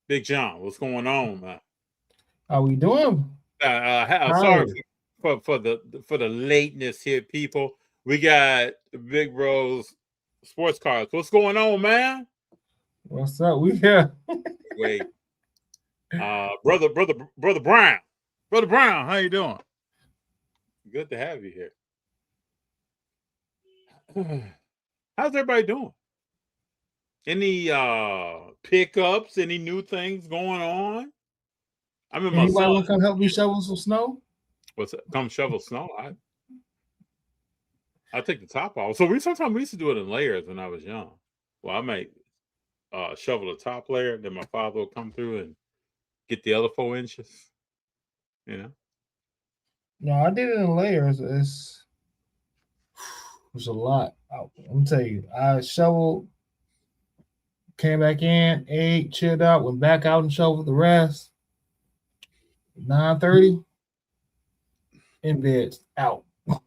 Big Jon, what's going on, man? How we doing? Sorry Howdy. for the lateness here, people. We got Big Bros Sports Cars. What's going on, man? What's up? We here. Wait, brother Brown, how you doing? Good to have you here. How's everybody doing? Any pickups? Any new things going on? I mean, my Anybody son. want to come help me shovel some snow? What's it? Come shovel snow? I take the top off. So we used to do it in layers when I was young. Well, I might shovel the top layer, then my father will come through and get the other 4 inches. You know, No, I did it in layers. It's a lot. I'm tell you, I shoveled, came back in, ate, chilled out, went back out and shoveled the rest. 9:30 in bed, out. I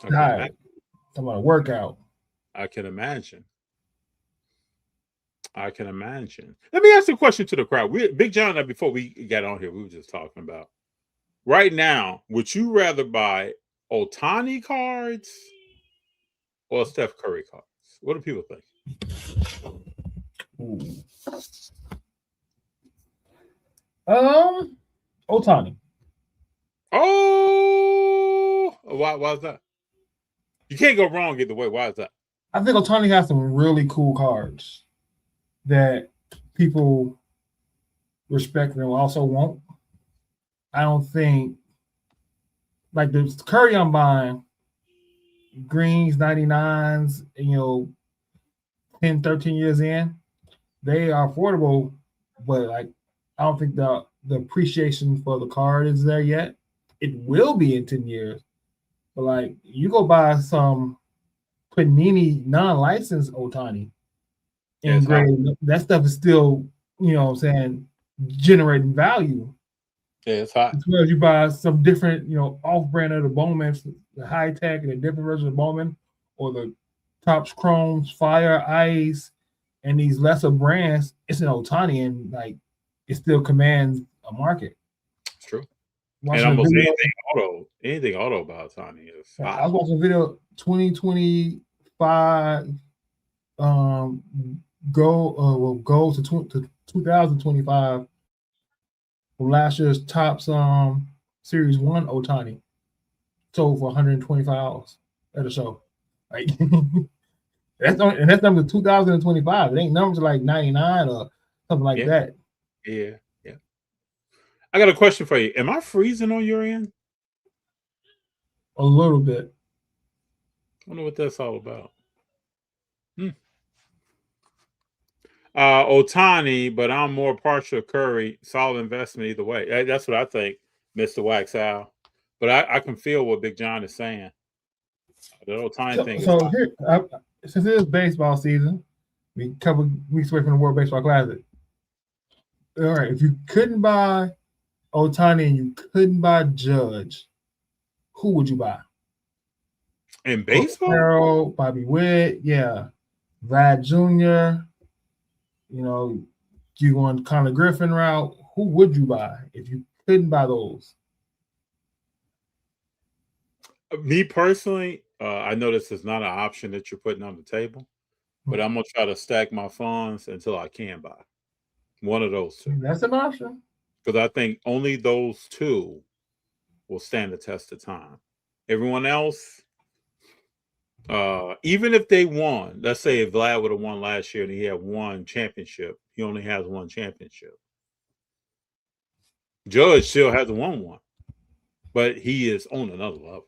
can Tired. imagine. Talking about a workout. I can imagine. I can imagine. Let me ask you a question to the crowd. Big John and I, before we got on here, we were just talking about right now. Would you rather buy Otani cards or Steph Curry cards? What do people think? Ooh. Otani. Oh, why is that? You can't go wrong either way. Why is that? I think Otani has some really cool cards that people respect and also won't. I don't think like the Curry I'm buying, greens, 99s, 10, 13 years in, they are affordable, but like I don't think the appreciation for the card is there yet. It will be in 10 years. But like you go buy some Panini non-licensed Otani Yeah, and it's hot. grade, that stuff is still, what I'm saying, generating value. Yeah, it's hot. As well as you buy some different, off-brand of the Bowman, the high tech and a different version of Bowman, or the Tops Chromes, Fire, Ice, and these lesser brands. It's an Otani, and like it still commands a market. It's true. And Watching a almost video, anything auto about Otani is I hot. was watching a video 2025 um go to 2025 from last year's Tops Series 1 Otani sold for $125 at a show. Like that's number 2025. It ain't numbers like 99 or something like Yeah, that. yeah, yeah. I got a question for you. Am I freezing on your end? A little bit. I wonder what that's all about. Hmm. Otani, but I'm more partial Curry. Solid investment either way. That's what I think, Mr. Wax Al. But I can feel what Big John is saying. The Otani So, thing is so hot. here, since it is baseball season, we a couple weeks away from the World Baseball Classic. All right, if you couldn't buy Otani and you couldn't buy Judge, who would you buy? In Corbin baseball? Carroll, Bobby Witt, yeah, Vlad Jr. You know, you going Connor Griffin route? Who would you buy if you couldn't buy those? Me personally, I know this is not an option that you're putting on the table, but I'm gonna try to stack my funds until I can buy one of those two. That's an option. Because I think only those two will stand the test of time. Everyone else, even if they won, let's say if Vlad would have won last year and he had one championship, he only has one championship. Judge still hasn't won one, but he is on another level.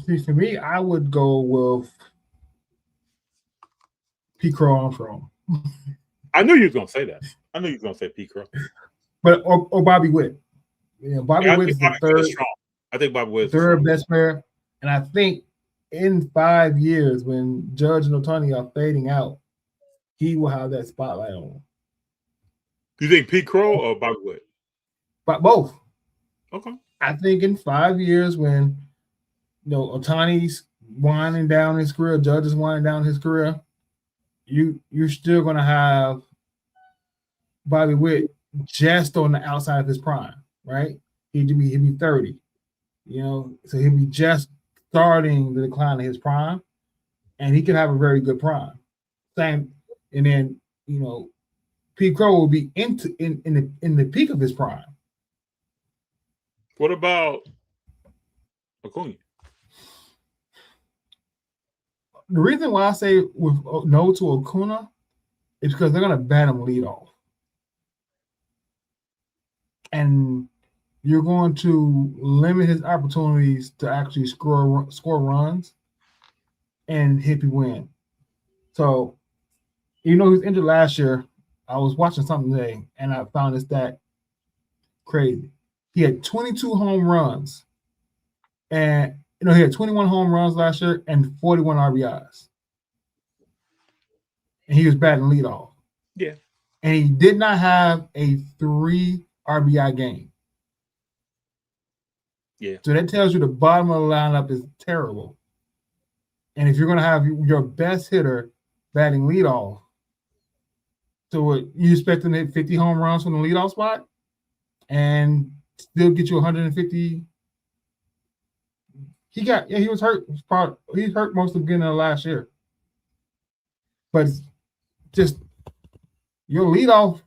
See, for me, I would go with P. Crow Armstrong. I knew you was gonna say that. I knew you was gonna say Pete Crow. But or Bobby Witt. Bobby Yeah, I Witt think is the Bobby Witt is strong. I think Bobby Witt is third strong. best player. And I think in 5 years, when Judge and Otani are fading out, he will have that spotlight on him. You think Pete Crow or Bobby Witt? But both. Okay. I think in 5 years, when Otani's winding down his career, Judge is winding down his career, you're still gonna have Bobby Witt just on the outside of his prime, right? He'd be 30, so he'd be just starting the decline of his prime, and he could have a very good prime. Same, and then Pete Crow will be in the peak of his prime. What about Acuna? The reason why I say with no to Acuna is because they're going to bat him leadoff. And you're going to limit his opportunities to actually score runs and hit people win. So, he was injured last year. I was watching something today, and I found this stat crazy. He had 22 home runs, and he had 21 home runs last year and 41 RBIs. And he was batting leadoff. Yeah. And he did not have a 3 RBI game. Yeah. So that tells you the bottom of the lineup is terrible. And if you're going to have your best hitter batting leadoff, so what, you expect him to hit 50 home runs from the leadoff spot and still get you 150? He was hurt. He hurt most of the beginning of last year. But just your leadoff,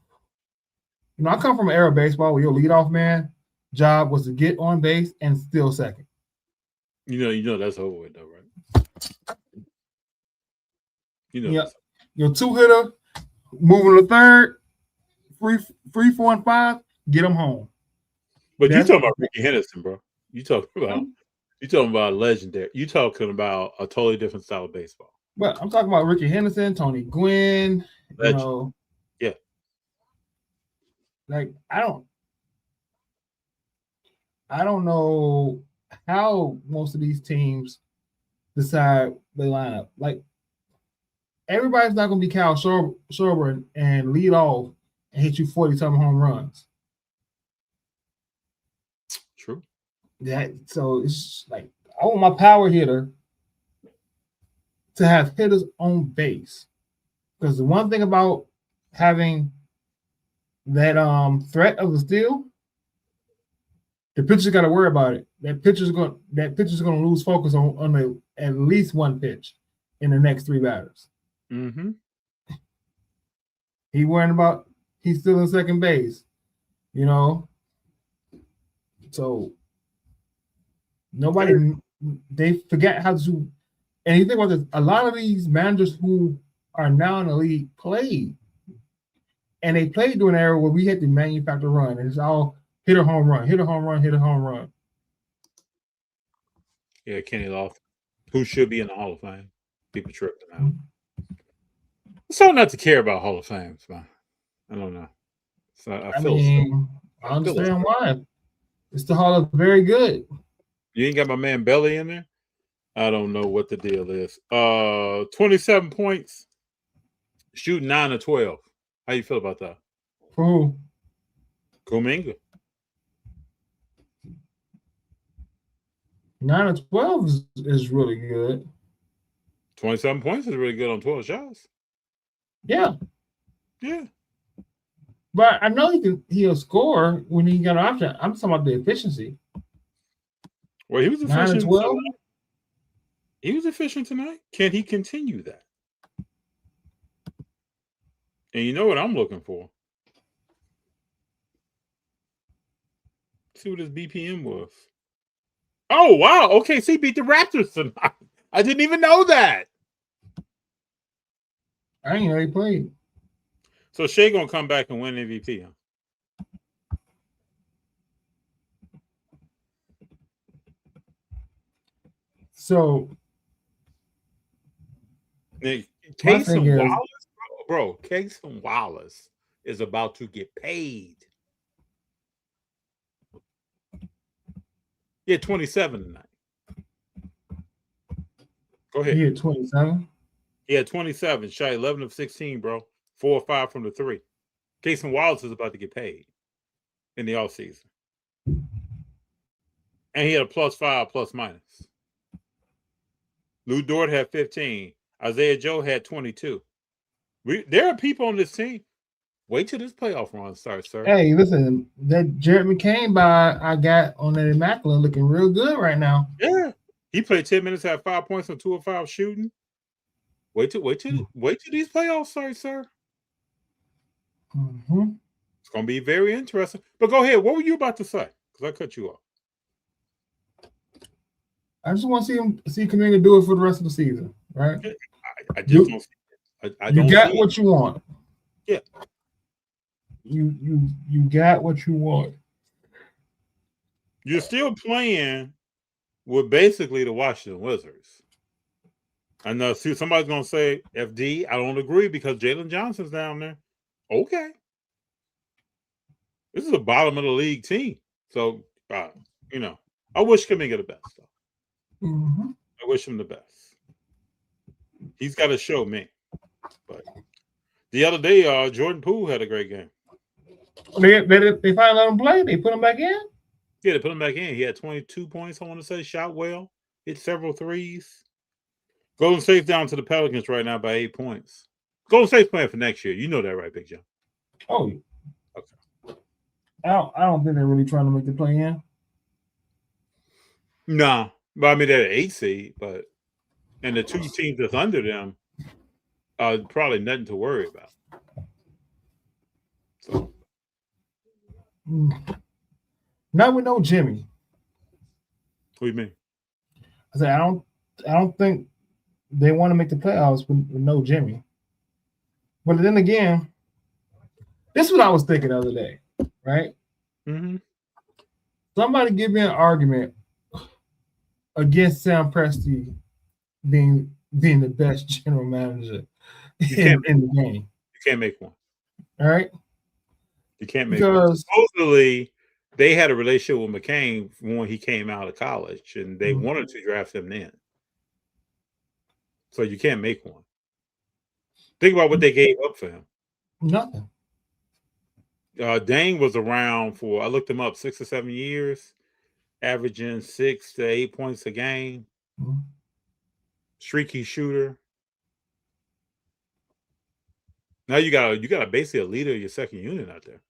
I come from an era of baseball where your leadoff man job was to get on base and steal second. That's over with though, right? Your 2-hitter moving to third, 3, 4, and 5, get them home. But you talking about Ricky Henderson, bro? You talking about legendary? You talking about a totally different style of baseball? But I'm talking about Ricky Henderson, Tony Gwynn. Legend. Yeah. Like I don't know how most of these teams decide they line up. Like everybody's not going to be Kyle Schwarber and lead off and hit you 40-something home runs. True. So it's like I want my power hitter to have hitters on base, because the one thing about having that threat of the steal, the pitcher's got to worry about it. That pitcher's going to lose focus on at least one pitch in the next 3 batters. Mm-hmm. He's still in second base, So they forget how to. And you think about this, a lot of these managers who are now in the league played. And they played during an era where we had to manufacture run. And it's all hit a home run, hit a home run, hit a home run. Yeah, Kenny Lofton, who should be in the Hall of Fame. People tripped him out. It's hard not to care about Hall of Fames, man. I don't know. So I understand why. It's the Hall of Very Good. You ain't got my man Belly in there? I don't know what the deal is. 27 points, shooting 9 of 12. How you feel about that? For who? Kuminga. 9 of 12 is really good. 27 points is really good on 12 shots. Yeah. Yeah. But I know he'll score when he got an option. I'm talking about the efficiency. Well, he was efficient. 9 of 12? He was efficient tonight. Can he continue that? And you know what I'm looking for? See what his BPM was. Oh, wow. Okay, so he beat the Raptors tonight. I didn't even know that. I didn't know he played. So Shea going to come back and win MVP, huh? So, Casey Wallace, Casey Wallace is about to get paid. He had 27 tonight. Go ahead. He had 27? He had 27. Shot 11 of 16, bro. 4 or 5 from the 3. Casey Wallace is about to get paid in the offseason. And he had a +5, ±. Lou Dort had 15. Isaiah Joe had 22. There are people on this team. Wait till this playoff run starts, sir. Hey, listen, that Jared McCain buy I got on that Immaculate looking real good right now. Yeah. He played 10 minutes, had 5 points on 2 of 5 shooting. Wait till these playoffs start, sir. Mm-hmm. It's gonna be very interesting. But go ahead. What were you about to say? Because I cut you off. I just want to see Kaminga do it for the rest of the season, right? I just don't see it. I you don't got see what it. you want. Yeah. You got what you want. You're still playing with basically the Washington Wizards. I know somebody's gonna say FD. I don't agree because Jalen Johnson's down there. Okay. This is a bottom of the league team. So I wish Kaminga the best though. Mm-hmm. I wish him the best. He's got to show me. But the other day, Jordan Poole had a great game. They finally let him play. They put him back in. Yeah, they put him back in. He had 22 points. I want to say, shot well, hit several threes. Golden State's down to the Pelicans right now by 8 points. Golden State's playing for next year. You know that, right, Big Jon? Oh, okay. I don't think they're really trying to make the play in. No, but I mean they're an 8 seed, and the two teams that's under them are probably nothing to worry about. So now we know Jimmy. What do you mean? I said I don't think they want to make the playoffs with no Jimmy. But then again, this is what I was thinking the other day, right? Mm-hmm. Somebody give me an argument against Sam Presti being the best general manager in the game. You can't make one. All right? You can't make one. Supposedly, they had a relationship with McCain when he came out of college, and they wanted to draft him then. So you can't make one. Think about what they gave up for him. Nothing. Dane was around for, I looked him up, 6 or 7 years, averaging 6 to 8 points a game. Mm-hmm. Streaky shooter. Now you got basically a leader of your second unit out there.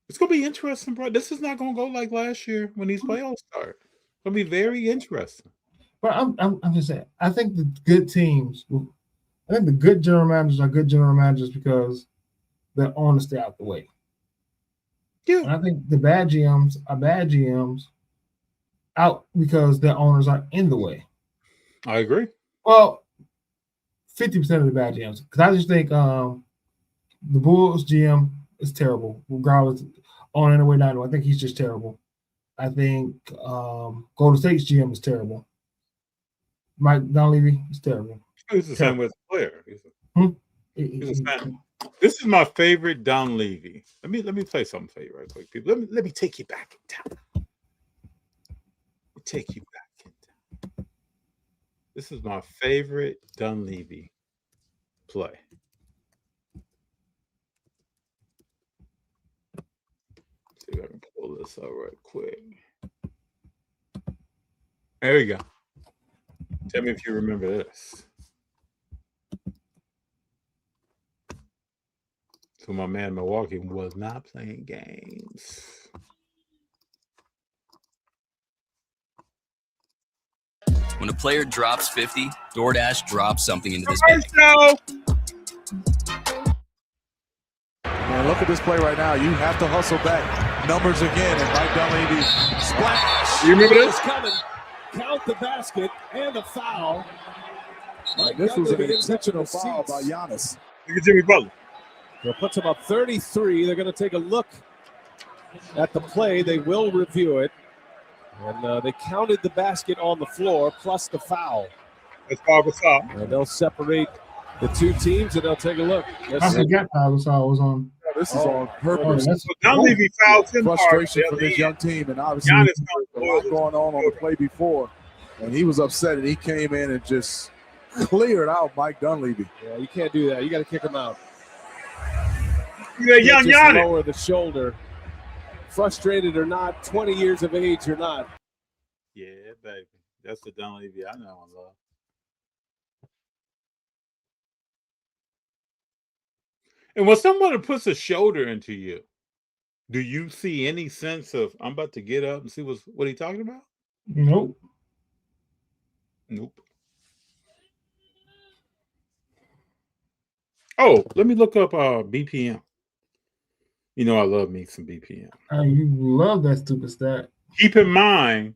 It's gonna be interesting, bro. This is not gonna go like last year when these playoffs start. It's gonna be very interesting. But I'm just saying, I think the good teams, I think the good general managers are good general managers because they're on to stay out the way. Yeah. And I think the bad GMs are bad GMs out because their owners are in the way. I agree. Well, 50% of the bad GMs. Because I just think the Bulls GM is terrible, regardless on in way not. I think he's just terrible. I think Golden State's GM is terrible. Mike Dunleavy is terrible. He's the same with the player. He's a fan. This is my favorite Dunleavy. Let me play something for you right quick, people. Let me take you back in time. Take you back in time. This is my favorite Dunleavy play. See if I can pull this up right quick. There we go. Tell me if you remember this. So my man Milwaukee was not playing games. When a player drops 50, DoorDash drops something into this bag. Man, look at this play right now. You have to hustle back. Numbers again, and Mike Dunleavy splash. You remember this? Coming. Count the basket and the foul. This was an intentional foul by Giannis. Look at Jimmy Butler. They'll put him up 33. They're going to take a look at the play. They will review it. And they counted the basket on the floor plus the foul. That's Paul Gasol. And they'll separate the two teams and they'll take a look. I forgot Paul Gasol was on. This is on purpose. So Dunleavy fouled him frustration for this young team, and obviously a lot going on the play before. And he was upset, and he came in and just cleared out Mike Dunleavy. Yeah, you can't do that. You got to kick him out. Yeah, young Giannis. Lower the shoulder. Frustrated or not, 20 years of age or not. Yeah, baby. That's the Dunleavy I know and love. And when someone puts a shoulder into you, do you see any sense of I'm about to get up and see what he talking about? Nope. Nope. Oh, let me look up BPM. You know I love me some BPM. You love that stupid stat. Keep in mind,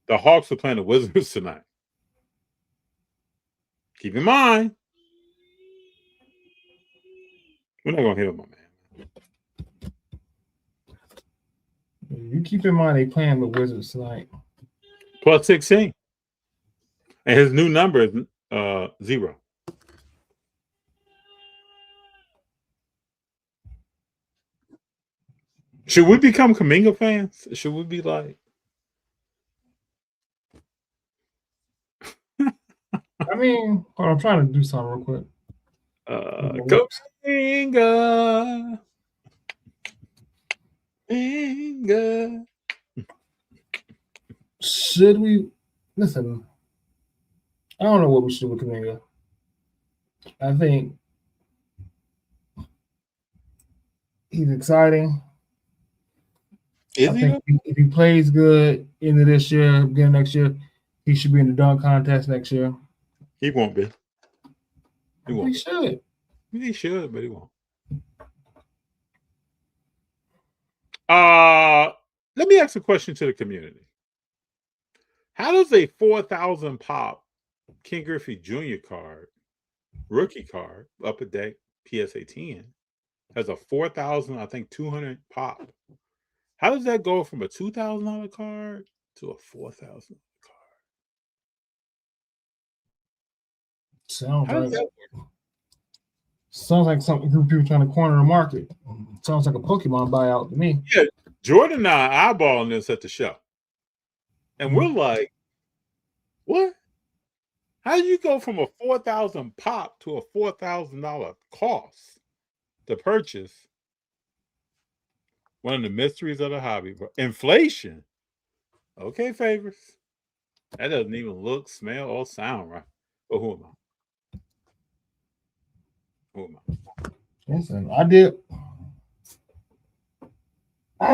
the Hawks are playing the Wizards tonight. Keep in mind. We're not gonna hit him, my man. You keep in mind they playing the Wizards tonight. Plus 16. And his new number is 0. Should we become Kuminga fans? Should we be like? I mean, I'm trying to do something real quick. Kuminga. Kuminga. Should we listen? I don't know what we should do with Kuminga. I think he's exciting. Is he? If he plays good into this year, beginning next year, he should be in the dunk contest next year. He won't be. He won't. He should. He should, but he won't. Let me ask a question to the community. How does a 4,000 pop Ken Griffey Jr. card, rookie card, upper deck PSA 10, has a 4,000, I think 200 pop? How does that go from a $2,000 card to a $4,000 card? Sounds like something people trying to corner the market. Sounds like a Pokemon buyout to me. Yeah, Jordan and I eyeballing this at the show. And we're like, what? How do you go from a 4,000 pop to a $4,000 cost to purchase? One of the mysteries of the hobby. Inflation. Okay, Favors. That doesn't even look, smell, or sound right. But who am I? Who am I? Listen, I did.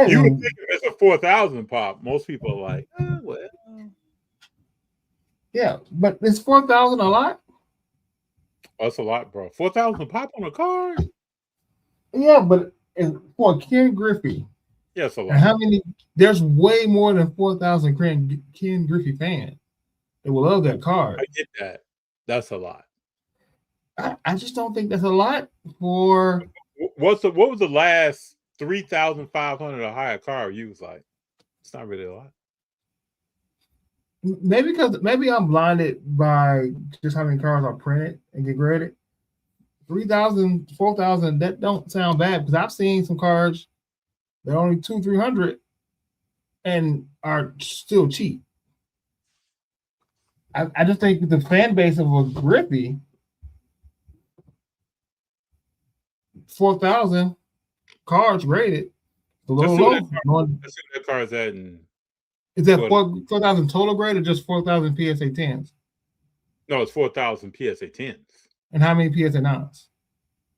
You would think if it's a 4,000 pop, most people are like, well. Yeah, but is 4,000 a lot? That's a lot, bro. 4,000 pop on a card? Yeah, but for Ken Griffey. Yeah, it's a lot. And how many? There's way more than 4,000 Ken Griffey fans that will love that card. I get that. That's a lot. I just don't think that's a lot for. What was the last 3,500 or higher card you was like? It's not really a lot. Maybe I'm blinded by just how many cards are printed and get graded. 3,000, 4,000, that don't sound bad because I've seen some cards that are only 200-300 and are still cheap. I just think the fan base of a Griffey, 4,000 cards graded, a little low. Let's see what that card's at. Is that 4,000 total grade or just 4,000 PSA 10s? No, it's 4,000 PSA 10s. And how many PSA 9s?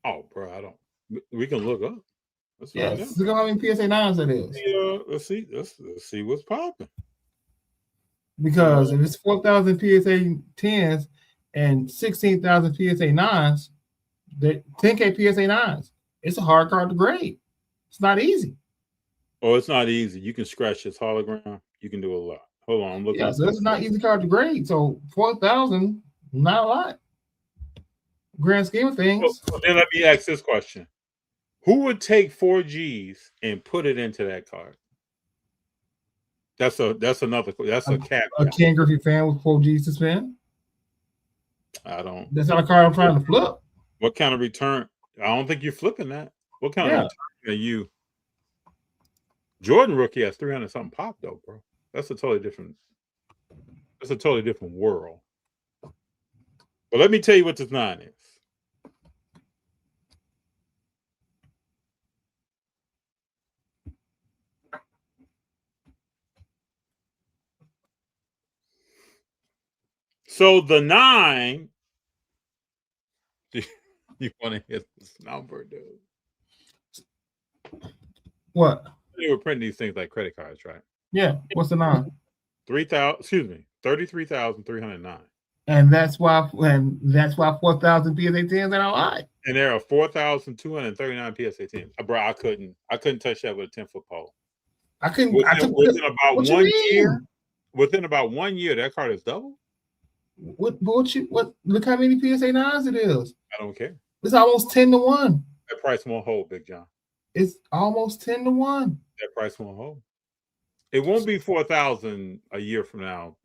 Oh, bro, I don't. We can look up. Look at how many PSA 9s that is. Yeah, let's see what's popping. Because if it's 4,000 PSA 10s and 16,000 PSA 9s, 10K PSA 9s, it's a hard card to grade. It's not easy. Oh, it's not easy. You can scratch this hologram. You can do a lot. Hold on, I'm looking. Yeah, so it's not easy card to grade. So 4,000, not a lot. Grand scheme of things. Well, then let me ask this question: who would take 4 Gs and put it into that card? That's a cap. A Ken Griffey fan with 4 Gs to spend. I don't. That's not a card I'm trying to flip. What kind of return? I don't think you're flipping that. What kind of return are you? Jordan rookie has 300 something pop though, bro. That's a totally different world. But let me tell you what this 9 is. So the 9, You want to hit this number, dude? What? They were printing these things like credit cards, right? Yeah. What's the 9? 33,309. And that's why 4,000 PSA 10s are alright. And there are 4,239 PSA 10s. Bro, I couldn't touch that with a 10-foot pole. I couldn't. Within about what 1 year. Within about 1 year, that card is double. What? Look how many PSA 9s it is. I don't care. It's almost 10-1. That price won't hold, Big Jon. It's almost 10-1. That price won't hold. It won't be 4,000 a year from now.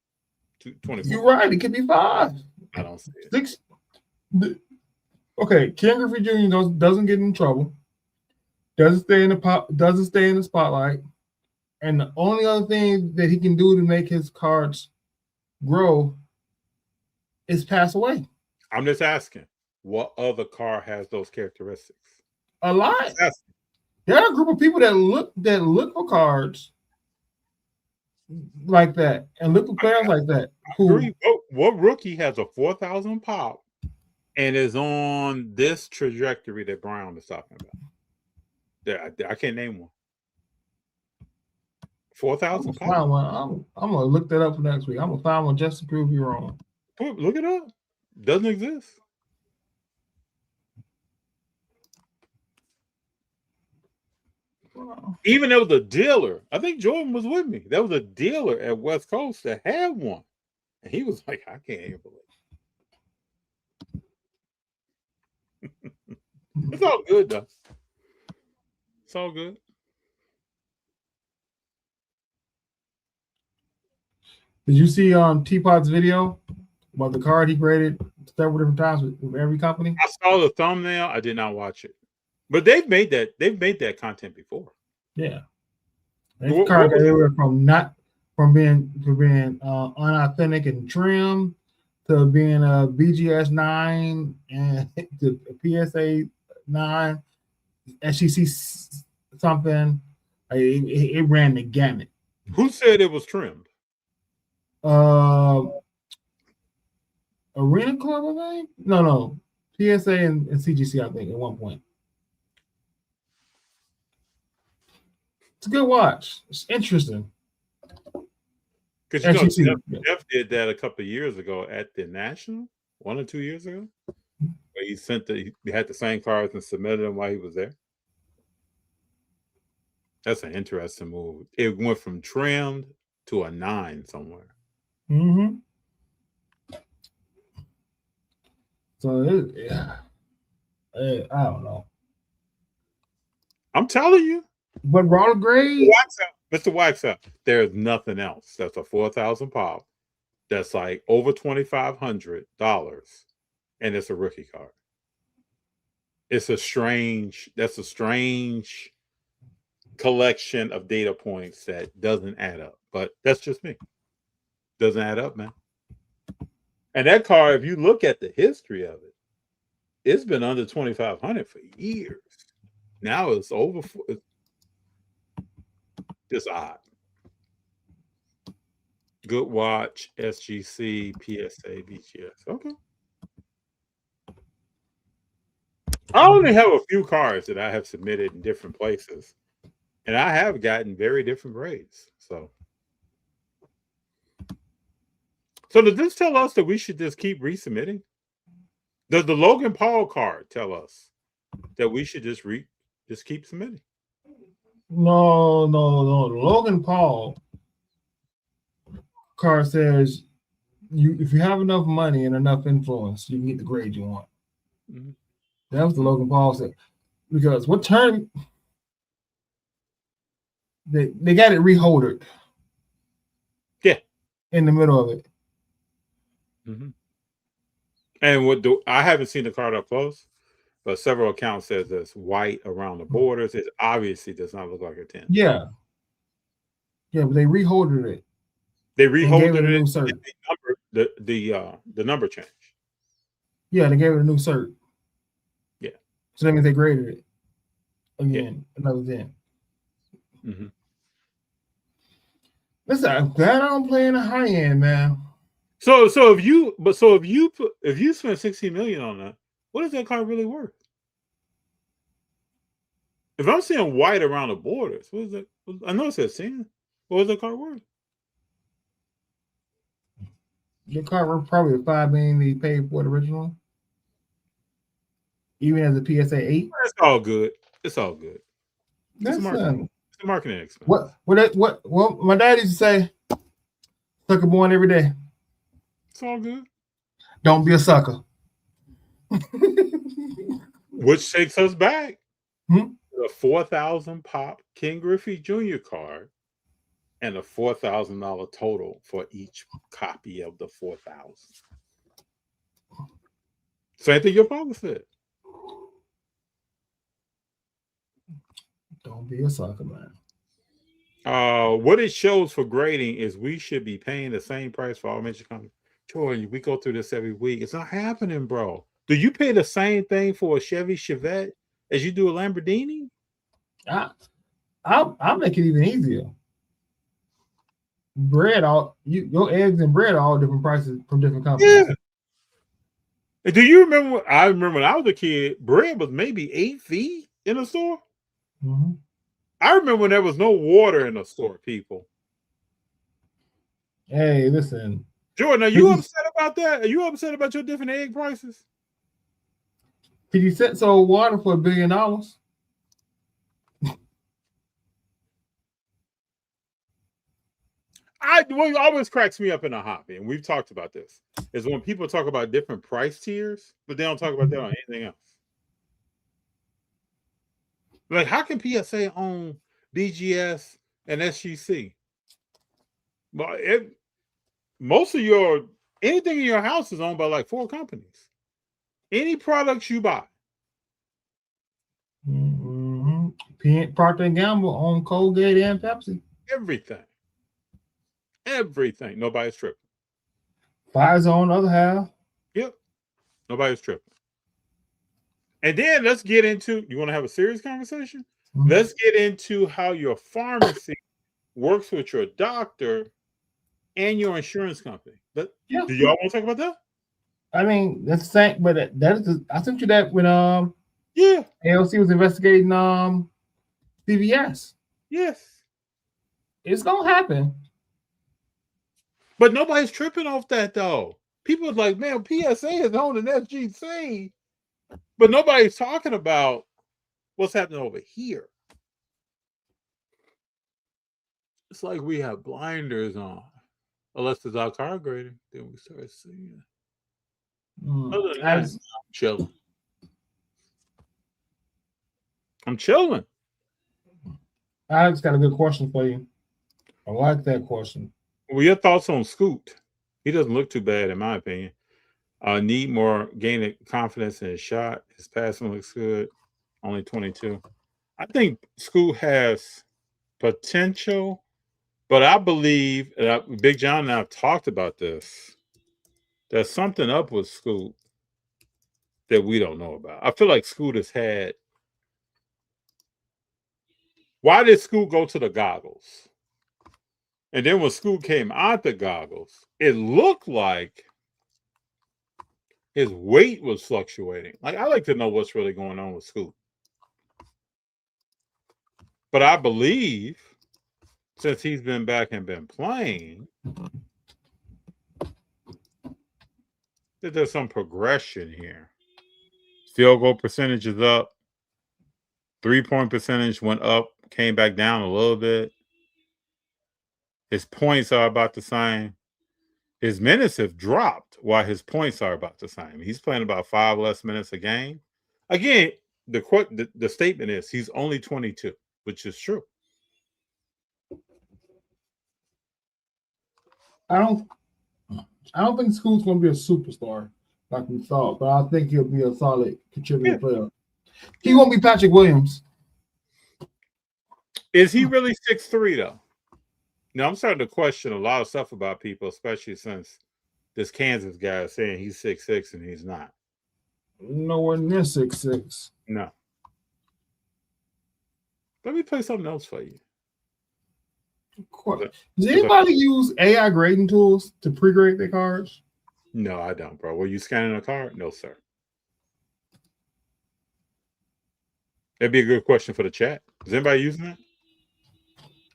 24. You're right. It could be 5. I don't see it. 6. Okay, Ken Griffey Jr. doesn't get in trouble. Doesn't stay in the spotlight. And the only other thing that he can do to make his cards grow is pass away. I'm just asking, what other car has those characteristics? A lot. There are a group of people that look for cards like that and look for players like that. What rookie has a 4,000 pop and is on this trajectory that Brown is talking about? I can't name one. 4,000 pop. I'm gonna look that up for next week. I'm gonna find one just to prove you wrong. Look it up. Doesn't exist. Wow. Even there was a dealer. I think Jordan was with me. There was a dealer at West Coast that had one. And he was like, I can't even believe it. It's all good, though. It's all good. Did you see Teapot's video about the card he graded several different times with every company? I saw the thumbnail. I did not watch it. But they've made that content before. Yeah. They've card everywhere from being unauthentic and trim to being a BGS 9 and to PSA 9, SEC something. It ran the gamut. Who said it was trimmed? Arena Club, I think. No. PSA and CGC, I think, at one point. It's a good watch. It's interesting. Because Jeff did that a couple of years ago at the National, 1 or 2 years ago, where he had the same cards and submitted them while he was there. That's an interesting move. It went from trimmed to a 9 somewhere. Mm-hmm. So I don't know. I'm telling you. But raw grade, Mr. Waxout, there's nothing else. That's a 4,000 pop. That's like over $2,500, and it's a rookie card. That's a strange collection of data points that doesn't add up. But that's just me. Doesn't add up, man. And that card, if you look at the history of it, it's been under 2,500 for years. Now it's over. Just odd. Good watch, SGC, PSA, BGS. Okay. I only have a few cards that I have submitted in different places, and I have gotten very different grades. So does this tell us that we should just keep resubmitting? Does the Logan Paul card tell us that we should just keep submitting? No. The Logan Paul card says if you have enough money and enough influence, you can get the grade you want. Mm-hmm. That was the Logan Paul said. Because what term they got it reholdered. Yeah. In the middle of it. Mm-hmm. And I haven't seen the card up close, but several accounts says it's white around the borders. It obviously does not look like a 10. Yeah. Yeah, but they reholdered it. They reholdered it. The number changed. Yeah, they gave it a new cert. Yeah. So that means they graded it again, another 10. Mm-hmm. Listen, I'm glad I don't play in the high end, man. So if you spend $60 million on that, what is that car really worth? If I'm seeing white around the borders, what is that? I know it says sin. What was that car worth? The car was probably the $5 million he paid for it originally. Even as a PSA 8. It's all good. It's all good. That's It's a marketing expense. Well, my dad used to say, sucker born every day. It's all good. Don't be a sucker. Which takes us back Hmm? to the 4,000 pop Ken Griffey Jr. card and a $4,000 total for each copy of the 4,000. Same thing your father said. Don't be a sucker, man. What it shows for grading is we should be paying the same price for all major companies. Jordan, we go through this every week. It's not happening, bro. Do you pay the same thing for a Chevy Chevette as you do a Lamborghini? I'll make it even easier. Your eggs and bread are all different prices from different companies. Yeah. Do you remember? I remember when I was a kid, bread was maybe 8 feet in a store. Mm-hmm. I remember when there was no water in the store, people. Hey, listen. Jordan, are you upset about that? Are you upset about your different egg prices? Did you set sold water for $1 billion? What always cracks me up in a hobby, and we've talked about this, is when people talk about different price tiers, but they don't talk about that on anything else. Like, how can PSA own BGS and SGC? Well, most of anything in your house is owned by like 4 companies. Any products you buy. Mm-hmm. Procter & Gamble own Colgate and Pepsi. Everything. Nobody's tripping. Pfizer on the other half. Yep. Nobody's tripping. And then let's get into, you want to have a serious conversation? Mm-hmm. Let's get into how your pharmacy works with your doctor and your insurance company. Do y'all want to talk about that? I mean, that's the same, but I sent you that when ALC was investigating CVS. Yes. It's gonna happen. But nobody's tripping off that though. People are like, man, PSA is on an SGC. But nobody's talking about what's happening over here. It's like we have blinders on. Unless it's our car grading, then we start seeing. Other than that, I'm chilling. I'm chilling. I just got a good question for you. I like that question. Well, your thoughts on Scoot? He doesn't look too bad, in my opinion. Need more gaining confidence in his shot. His passing looks good. Only 22. I think Scoot has potential, but I believe Big Jon and I have talked about this. There's something up with Scoot that we don't know about. I feel like Scoot has had. Why did Scoot go to the goggles? And then when Scoot came out the goggles, it looked like his weight was fluctuating. Like, I like to know what's really going on with Scoot. But I believe, since he's been back and been playing, that there's some progression here. Field goal percentage is up. 3-point percentage went up, came back down a little bit. His points are about the same. His minutes have dropped while his points are about the same. He's playing about 5 less minutes a game. Again, the statement is he's only 22, which is true. I don't think Scoot's going to be a superstar like we thought, but I think he'll be a solid contributing player. He won't be Patrick Williams. Is he really 6'3", though? Now, I'm starting to question a lot of stuff about people, especially since this Kansas guy is saying he's 6'6", and he's not. Nowhere near 6'6". No. Let me play something else for you. Does anybody use AI grading tools to pre-grade their cards? No, I don't, bro. Were you scanning a card? No, sir. That'd be a good question for the chat. Is anybody using that?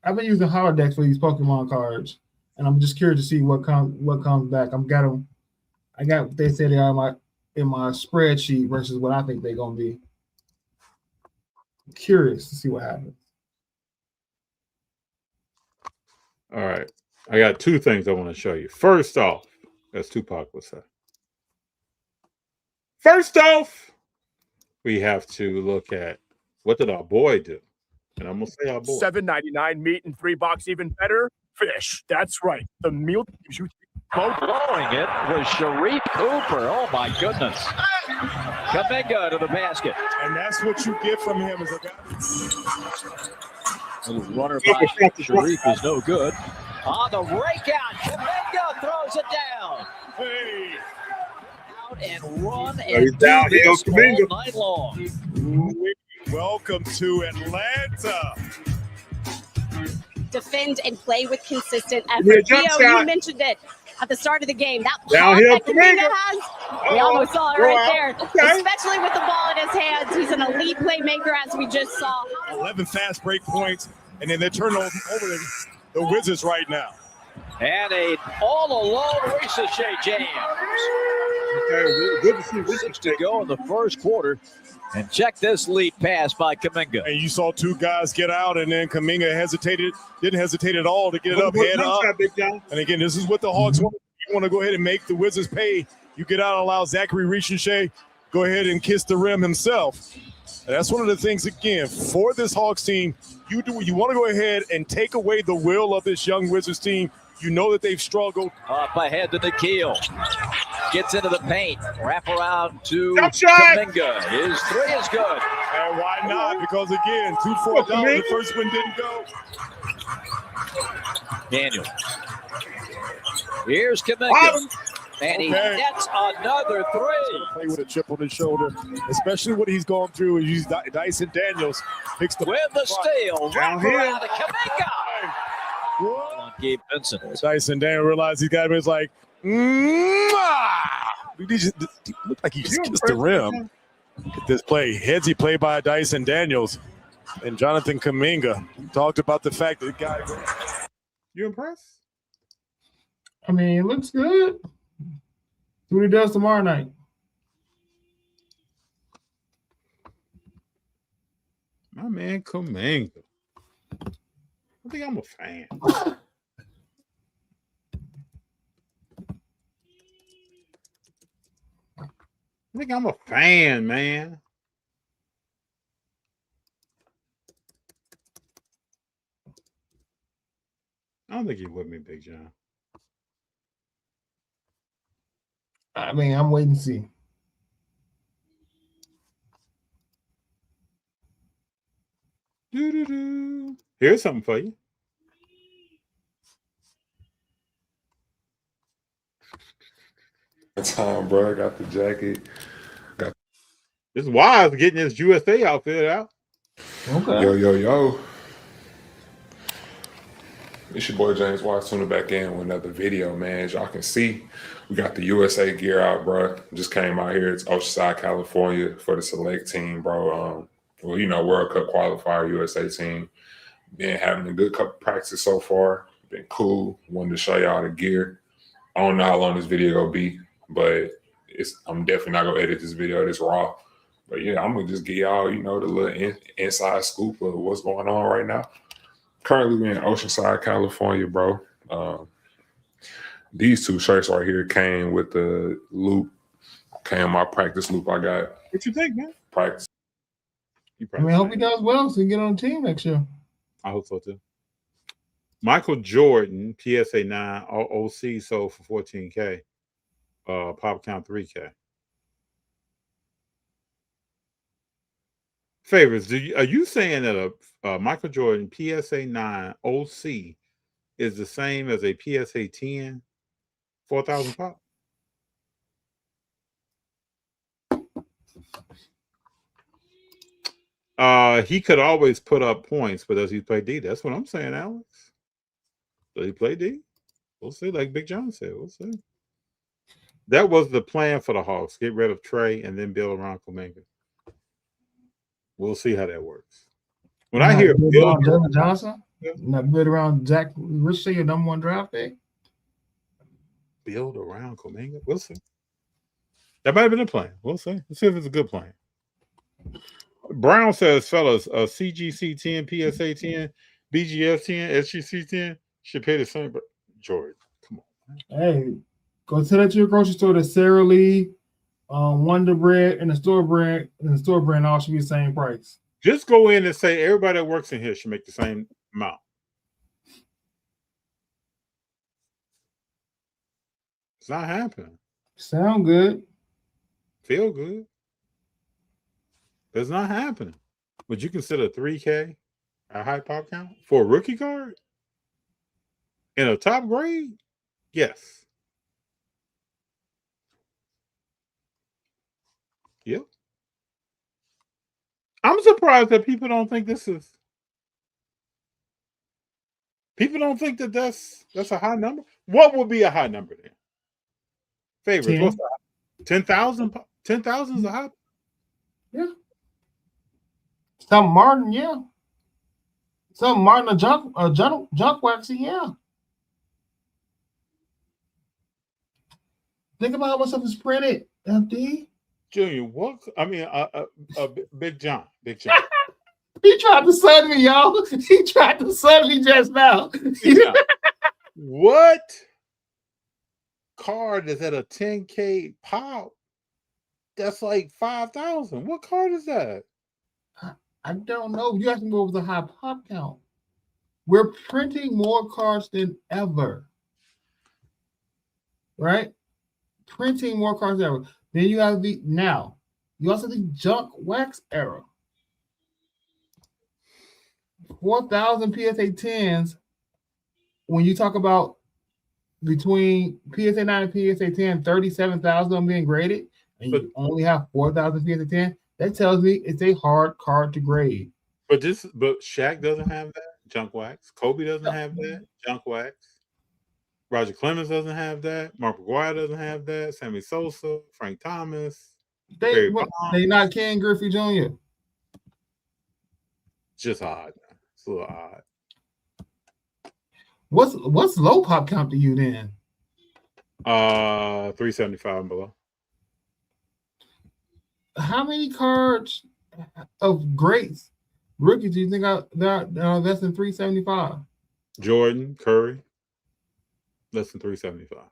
I've been using holodecks for these Pokemon cards, and I'm just curious to see what comes back. I got what they said they are in my spreadsheet versus what I think they're gonna be. I'm curious to see what happens. All right. I got two things I want to show you. First off, as Tupac would say. First off, we have to look at what did our boy do? And I'm gonna say our boy. $7.99 meat and $3 even better. Fish. That's right. The meal gives you blowing it was Sharif Cooper. Oh my goodness. Kaminga to the basket. And that's what you get from him as a guy. A little runner by Sharif is no good. On the breakout, Kaminga throws it down. Hey. Out and run He's and downhill, all Kaminga. night long. Welcome to Atlanta. Defend and play with consistent Yeah, effort. jump Theo, shot. you mentioned it at the start of the game. That pop Downhill that Kaminga Kaminga. has, we almost saw it right there. Okay. Especially with the ball in his hands. He's an elite playmaker, as we just saw. 11 fast break points, and then they're turning over the Wizards right now. And a all-alone Ricochet jam. Okay, good to see 6 to go in the first quarter. And check this lead pass by Kaminga. And you saw two guys get out, and then Kaminga didn't hesitate at all to get it up, head up. Big Jon. And again, this is what the Hawks want. You want to go ahead and make the Wizards pay. You get out and allow Zachary Ricochet go ahead and kiss the rim himself. And that's one of the things, again, for this Hawks team, you want to go ahead and take away the will of this young Wizards team. You know that they've struggled. Up ahead to Nikhil. Gets into the paint. Wrap around to Jump shot. Kaminga. His three is good. And why not? Because, again, 2 for $1. The first one didn't go. Daniel. Here's Kaminga. And he gets another three. Play with a chip on his shoulder, especially what he's going through. He's Dyson Daniels picks the with the steal. Wrap here. around to Kaminga. On Gabe Vincent. Dyson Daniels realized he's got him. It's like, he looked like he just kissed the rim. Look at this play. Headsy play by Dyson Daniels. And Jonathan Kaminga talked about the fact that the guy. You impressed? I mean, it looks good. See what he does tomorrow night. My man Kaminga. I think I'm a fan. I think I'm a fan, man. I don't think you're with me, Big Jon. I mean, I'm waiting to see. Doo-doo-doo. Here's something for you. Time, bro. Got the jacket. It's Wise getting his USA outfit out. Okay. Yo. It's your boy James Wise tuning back in with another video, man. As y'all can see, we got the USA gear out, bro. Just came out here. It's Oceanside, California for the select team, bro. World Cup qualifier USA team. Been having a good couple practices so far. Been cool. Wanted to show y'all the gear. I don't know how long this video gonna be, but I'm definitely not gonna edit this video this raw. But yeah, I'm gonna just give y'all, the little inside scoop of what's going on right now. Currently, we're in Oceanside, California, bro. These two shirts right here came with the loop. Came my practice loop I got. What you think, man? Practice. I mean, I hope he does well so he can get on the team next year. I hope so, too. Michael Jordan, PSA 9, OC sold for $14K. Pop count 3K. Favors, are you saying that a Michael Jordan PSA 9 OC is the same as a PSA 10 4,000 pop? He could always put up points, but does he play D? That's what I'm saying, Alex. Does he play D? We'll see, like Big Jon said. We'll see. That was the plan for the Hawks. Get rid of Trey and then build around Kuminga. We'll see how that works. When I hear Jalen Johnson, not build around Zach Richardson, your number 1 draft pick. Build around Kuminga, we'll see. That might have been a plan. We'll see. Let's see if it's a good plan. Brown says, fellas, CGC 10, PSA 10, BGS 10, SGC 10 should pay the same. But George, come on. Hey, go to that your grocery store. The Sara Lee, Wonder Bread, and the store brand all should be the same price. Just go in and say everybody that works in here should make the same amount. It's not happening. Sound good. Feel good. It's not happening. Would you consider 3K a high pop count for a rookie card in a top grade? Yes. Yep. I'm surprised that people don't think this is. People don't think that that's a high number. What would be a high number then? Favorites. What's that? 10,000? 10,000 is a high. Yeah. Some Martin, yeah. Some Martin junk waxing, yeah. Think about how much stuff is printed, FD. Junior, what? I mean, Big Jon. Big Jon. He tried to sun me, y'all. He tried to sun me just now. What card is at a 10K pop? That's like 5,000. What card is that? I don't know. You asked me what was a high pop count. We're printing more cards than ever. Right? Printing more cards than ever. Then you have the now. You also have the junk wax era. 4,000 PSA 10s. When you talk about between PSA 9 and PSA 10, 37,000 of them being graded, and you only have 4,000 PSA 10, that tells me it's a hard card to grade. But Shaq doesn't have that junk wax. Kobe doesn't have that junk wax. Roger Clemens doesn't have that. Mark McGuire doesn't have that. Sammy Sosa, Frank Thomas. They not Ken Griffey Jr. Just odd. It's a little odd. What's low pop count to you then? 375 and below. How many cards of greats rookies do you think are less than 375? Jordan, Curry, less than 375.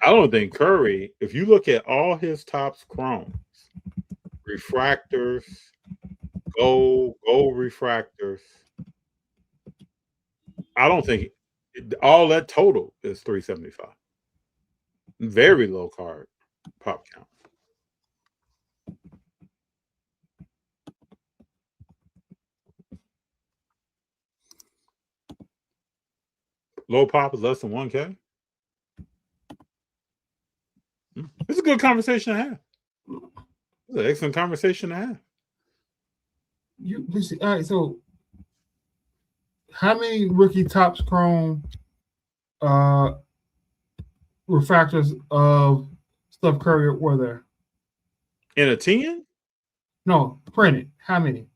I don't think Curry, if you look at all his Topps chromes, refractors, gold refractors, I don't think all that total is 375. Very low card pop count. Low pop is less than 1K. It's a good conversation to have. It's an excellent conversation to have. All right, so how many rookie Topps Chrome refractors of Steph Curry were there? In a 10? No, printed. How many?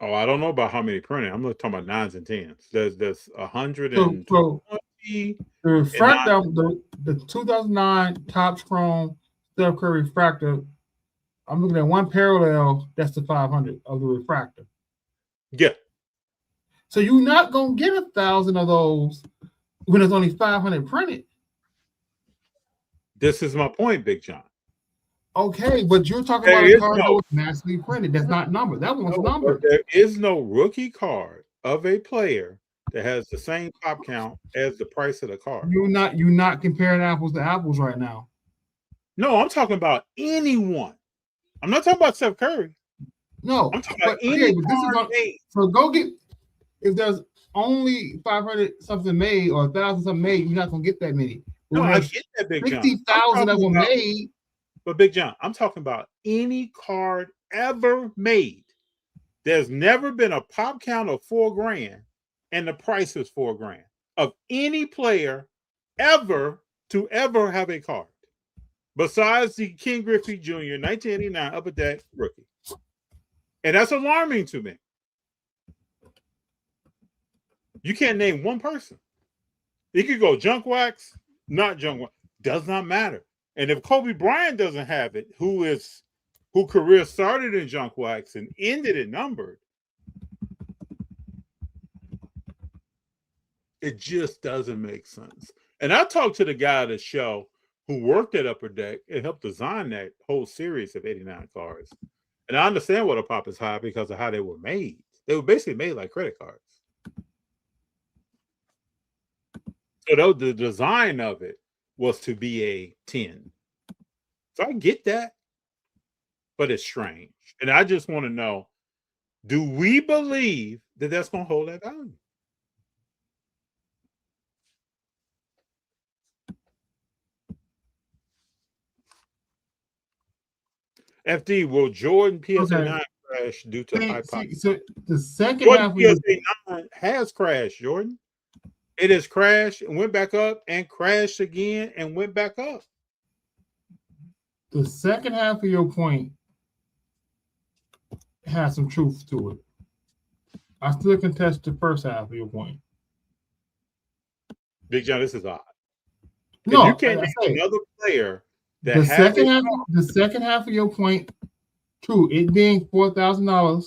Oh, I don't know about how many printed. I'm talking about 9s and 10s. There's 120. So the refractor, the 2009 Topps Chrome Steph Curry refractor, I'm looking at one parallel. That's the 500 of the refractor. Yeah. So you're not gonna get 1,000 of those when there's only 500 printed. This is my point, Big Jon. Okay, but you're talking about a card that was massively printed. That's not numbered. That one's numbered. There is no rookie card of a player that has the same pop count as the price of the card. You're not comparing apples to apples right now. No, I'm talking about anyone. I'm not talking about Steph Curry. No, I'm talking about any card made. So go get, if there's only 500 something made or 1,000 something made, you're not gonna get that many. No, I get that, Big Jon. 50,000 of them made. But Big Jon, I'm talking about any card ever made. There's never been a pop count of $4,000 and the price is $4,000 of any player ever to ever have a card. Besides the Ken Griffey Jr. 1989 Upper Deck rookie. And that's alarming to me. You can't name one person. It could go junk wax, not junk wax. Does not matter. And if Kobe Bryant doesn't have it, who career started in junk wax and ended in numbered, it just doesn't make sense. And I talked to the guy at the show who worked at Upper Deck and helped design that whole series of 89 cards. And I understand what a pop is high because of how they were made. They were basically made like credit cards. So the design of it was to be a 10. So I get that, but it's strange. And I just want to know, do we believe that that's going to hold that value? FD, will Jordan PSA 9 crash due to high pop? So the second Jordan half of PSA 9 has crashed, Jordan. It has crashed and went back up and crashed again and went back up. The second half of your point has some truth to it. I still contest the first half of your point. Big John, this is odd. No, you can't name another player that the has second half of your point, true, it being $4,000.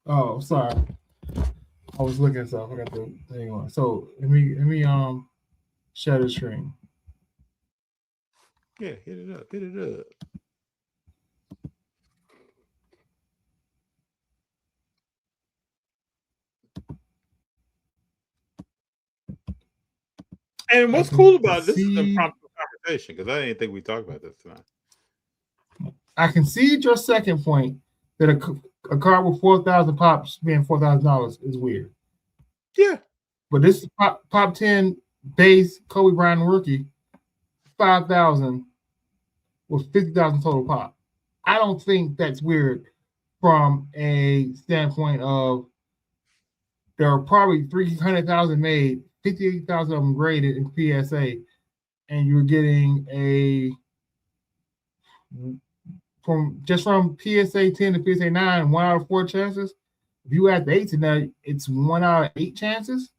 Oh, sorry. I was looking at stuff. I got the thing on. So let me share the screen. Yeah, hit it up. Hit it up. And what's cool about this is an impromptu conversation because I didn't think we talked about this tonight. I concede your second point that a card with 4,000 pops being $4,000 is weird. Yeah. But this is pop 10 base Kobe Bryant rookie, 5,000 with 50,000 total pop. I don't think that's weird from a standpoint of there are probably 300,000 made, 58,000 of them graded in PSA, and you're getting from PSA 10 to PSA 9, 1 out of 4 chances. If you add the 8 to that, it's 1 out of 8 chances.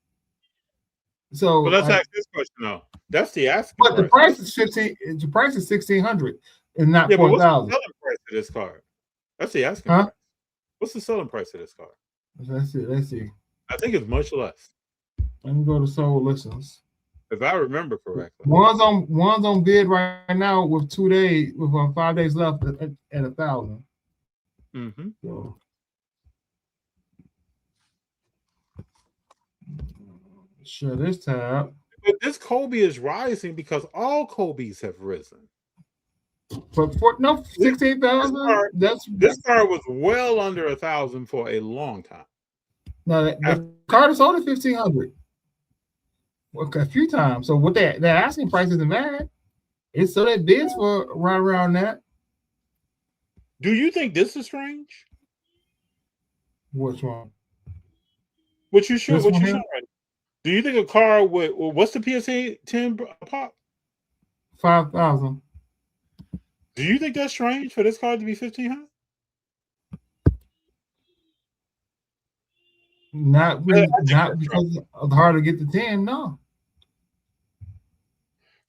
So but let's ask this question though. That's the asking. But the price is $1,500. The price is $1,600 and not $4,000. What's the selling price of this card? That's the asking price. What's the selling price of this card? Let's see. I think it's much less. Let me go to sold listings. If I remember correctly. One's on bid right now with 5 days left at 1,000. Mm-hmm. So, share this tab. But this Kobe is rising because all Kobe's have risen. But 16,000. This card was well under 1,000 for a long time. No, the card is sold at 1,500. A few times. So what their asking price isn't bad. It's so that bids for right around that. Do you think this is strange? What's wrong? What you showing right now? Do you think a car with what's the PSA 10 pop? 5,000. Do you think that's strange for this card to be 1,500? Not because it's hard to get the 10, no.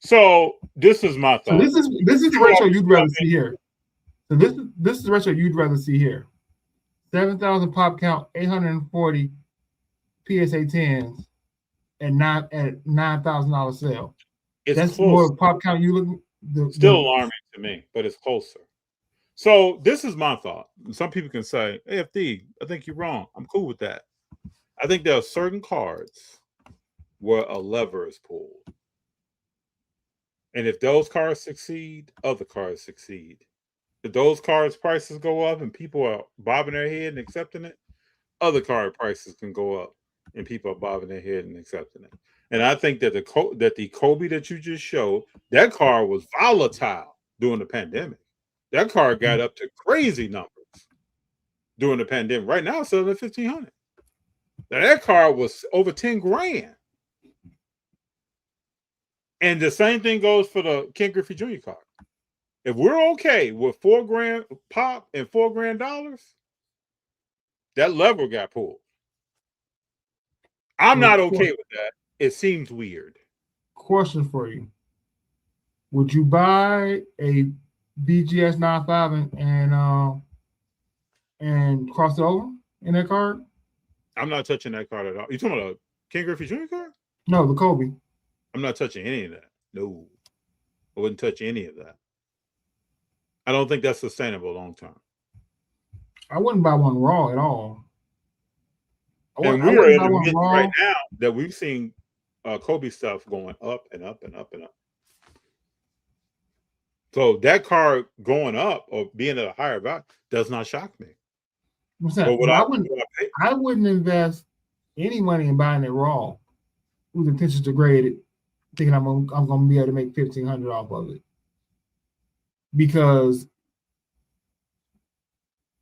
So this is my thought. So this is the ratio you'd rather see here. So this is the ratio you'd rather see here. 7,000 pop count, 840 PSA 10s, and not at $9,000 sale. That's close. More pop count you look. Still alarming to me, but it's closer. So this is my thought. Some people can say, AFD, I think you're wrong. I'm cool with that. I think there are certain cards where a lever is pulled. And if those cards succeed, other cards succeed. If those cards' prices go up and people are bobbing their head and accepting it, other card prices can go up and people are bobbing their head and accepting it. And I think that the Kobe that you just showed, that card was volatile during the pandemic. That card got up to crazy numbers during the pandemic. Right now, it's selling at $1,500. Now that card was over 10 grand. And the same thing goes for the Ken Griffey Jr. card. If we're okay with $4,000 pop and $4,000, that lever got pulled. I'm not okay with that. It seems weird. Question for you: would you buy a BGS 95 and cross it over in that card? I'm not touching that card at all. You talking about a Ken Griffey Jr. card? No, the Kobe. I'm not touching any of that. No, I wouldn't touch any of that. I don't think that's sustainable long term. I wouldn't buy one raw at all. And we are in a midst right now that we've seen Kobe stuff going up and up and up and up. So that card going up or being at a higher value does not shock me. I wouldn't invest any money in buying it raw with intentions to grade it, thinking I'm going to be able to make $1,500 off of it, because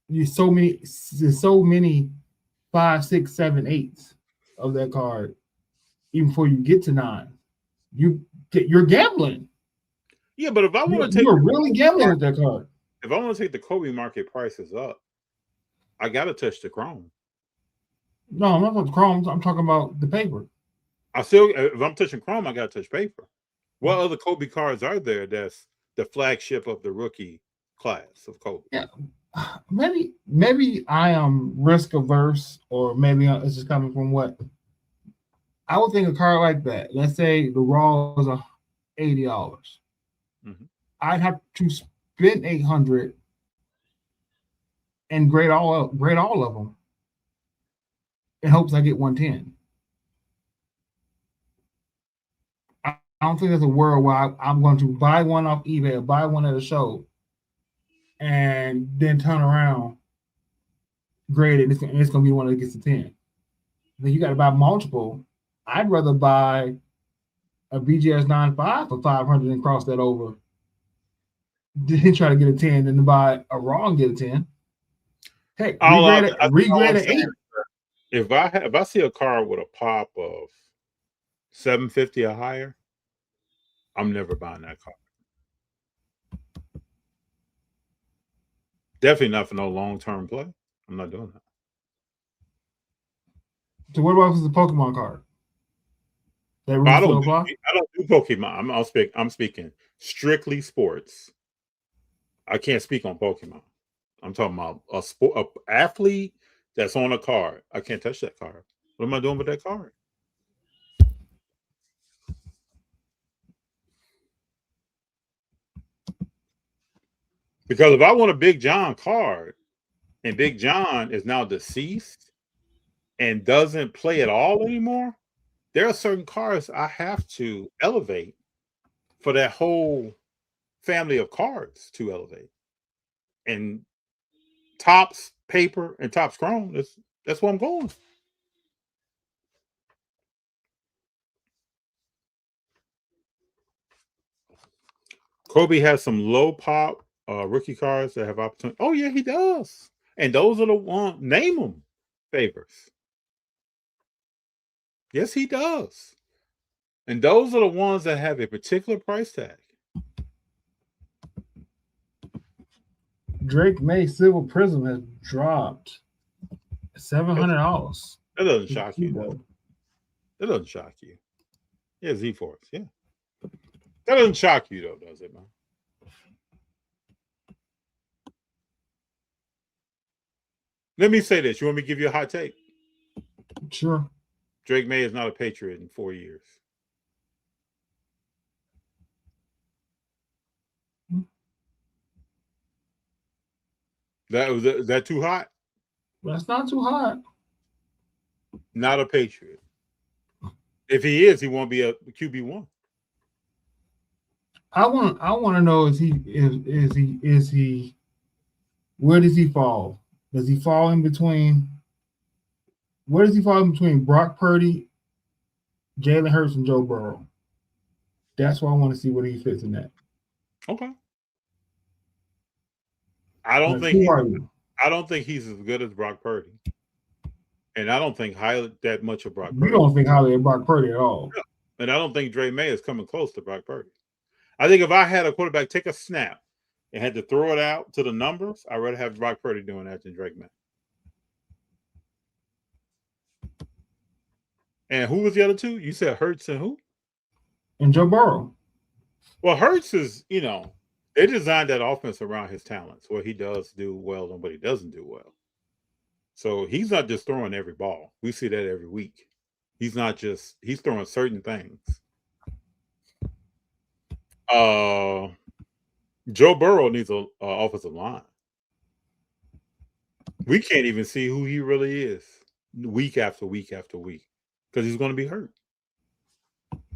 there's so many 5, 6, 7, 8s of that card. Even before you get to 9, you're gambling. Yeah, but if I want to take, you're really gambling with that card. If I want to take the Kobe market prices up, I got to touch the chrome. No, I'm not talking chrome. I'm talking about the paper. If I'm touching chrome, I got to touch paper. What other Kobe cards are there that's the flagship of the rookie class of Kobe? Yeah, maybe I am risk averse, or maybe it's just coming from what I would think a card like that. Let's say the raw is $80. Mm-hmm. I'd have to spend $800 and grade all of them in hopes I get 110. I don't think there's a world where I'm going to buy one off eBay or buy one at a show and then turn around, grade it, and it's going to be the one that gets a 10. Then you got to buy multiple. I'd rather buy a BGS 95 for $500 and cross that over, then try to get a 10, than to buy a raw and get a 10. Heck, regrade an 8. If I see a card with a pop of 750 or higher, I'm never buying that card. Definitely not for no long-term play. I'm not doing that. So what about if it's a Pokemon card? I don't do Pokemon. I'm speaking strictly sports. I can't speak on Pokemon. I'm talking about a athlete that's on a card. I can't touch that card. What am I doing with that card? Because if I want a Big Jon card and Big Jon is now deceased and doesn't play at all anymore, there are certain cards I have to elevate for that whole family of cards to elevate. And Topps paper and Topps chrome, that's where I'm going. Kobe has some low pop rookie cards that have opportunity. Oh yeah, he does. And those are the ones, name them, favors. Yes, he does. And those are the ones that have a particular price tag. Drake May Silver Prism has dropped $700. That doesn't shock you, though. That doesn't shock you. Yeah, Z-Force. Yeah. That doesn't shock you, though, does it, man? Let me say this. You want me to give you a hot take? Sure. Drake May is not a Patriot in 4 years. Is that too hot? That's not too hot. Not a Patriot. If he is, he won't be a QB1. I want to know, is he where does he fall? Does he fall in between? Where does he fall in between Brock Purdy, Jalen Hurts, and Joe Burrow? That's why I want to see where he fits in that. Okay. I don't think he's as good as Brock Purdy. And I don't think highly that much of Brock Purdy. You don't think highly of Brock Purdy at all. No. And I don't think Drake May is coming close to Brock Purdy. I think if I had a quarterback take a snap and had to throw it out to the numbers, I'd rather have Brock Purdy doing that than Drake May. And who was the other two? You said Hurts and who? And Joe Burrow. Well, Hurts is, they designed that offense around his talents, what he does do well and what he doesn't do well. So he's not just throwing every ball. We see that every week. He's throwing certain things. Joe Burrow needs an offensive line. We can't even see who he really is week after week after week because he's going to be hurt.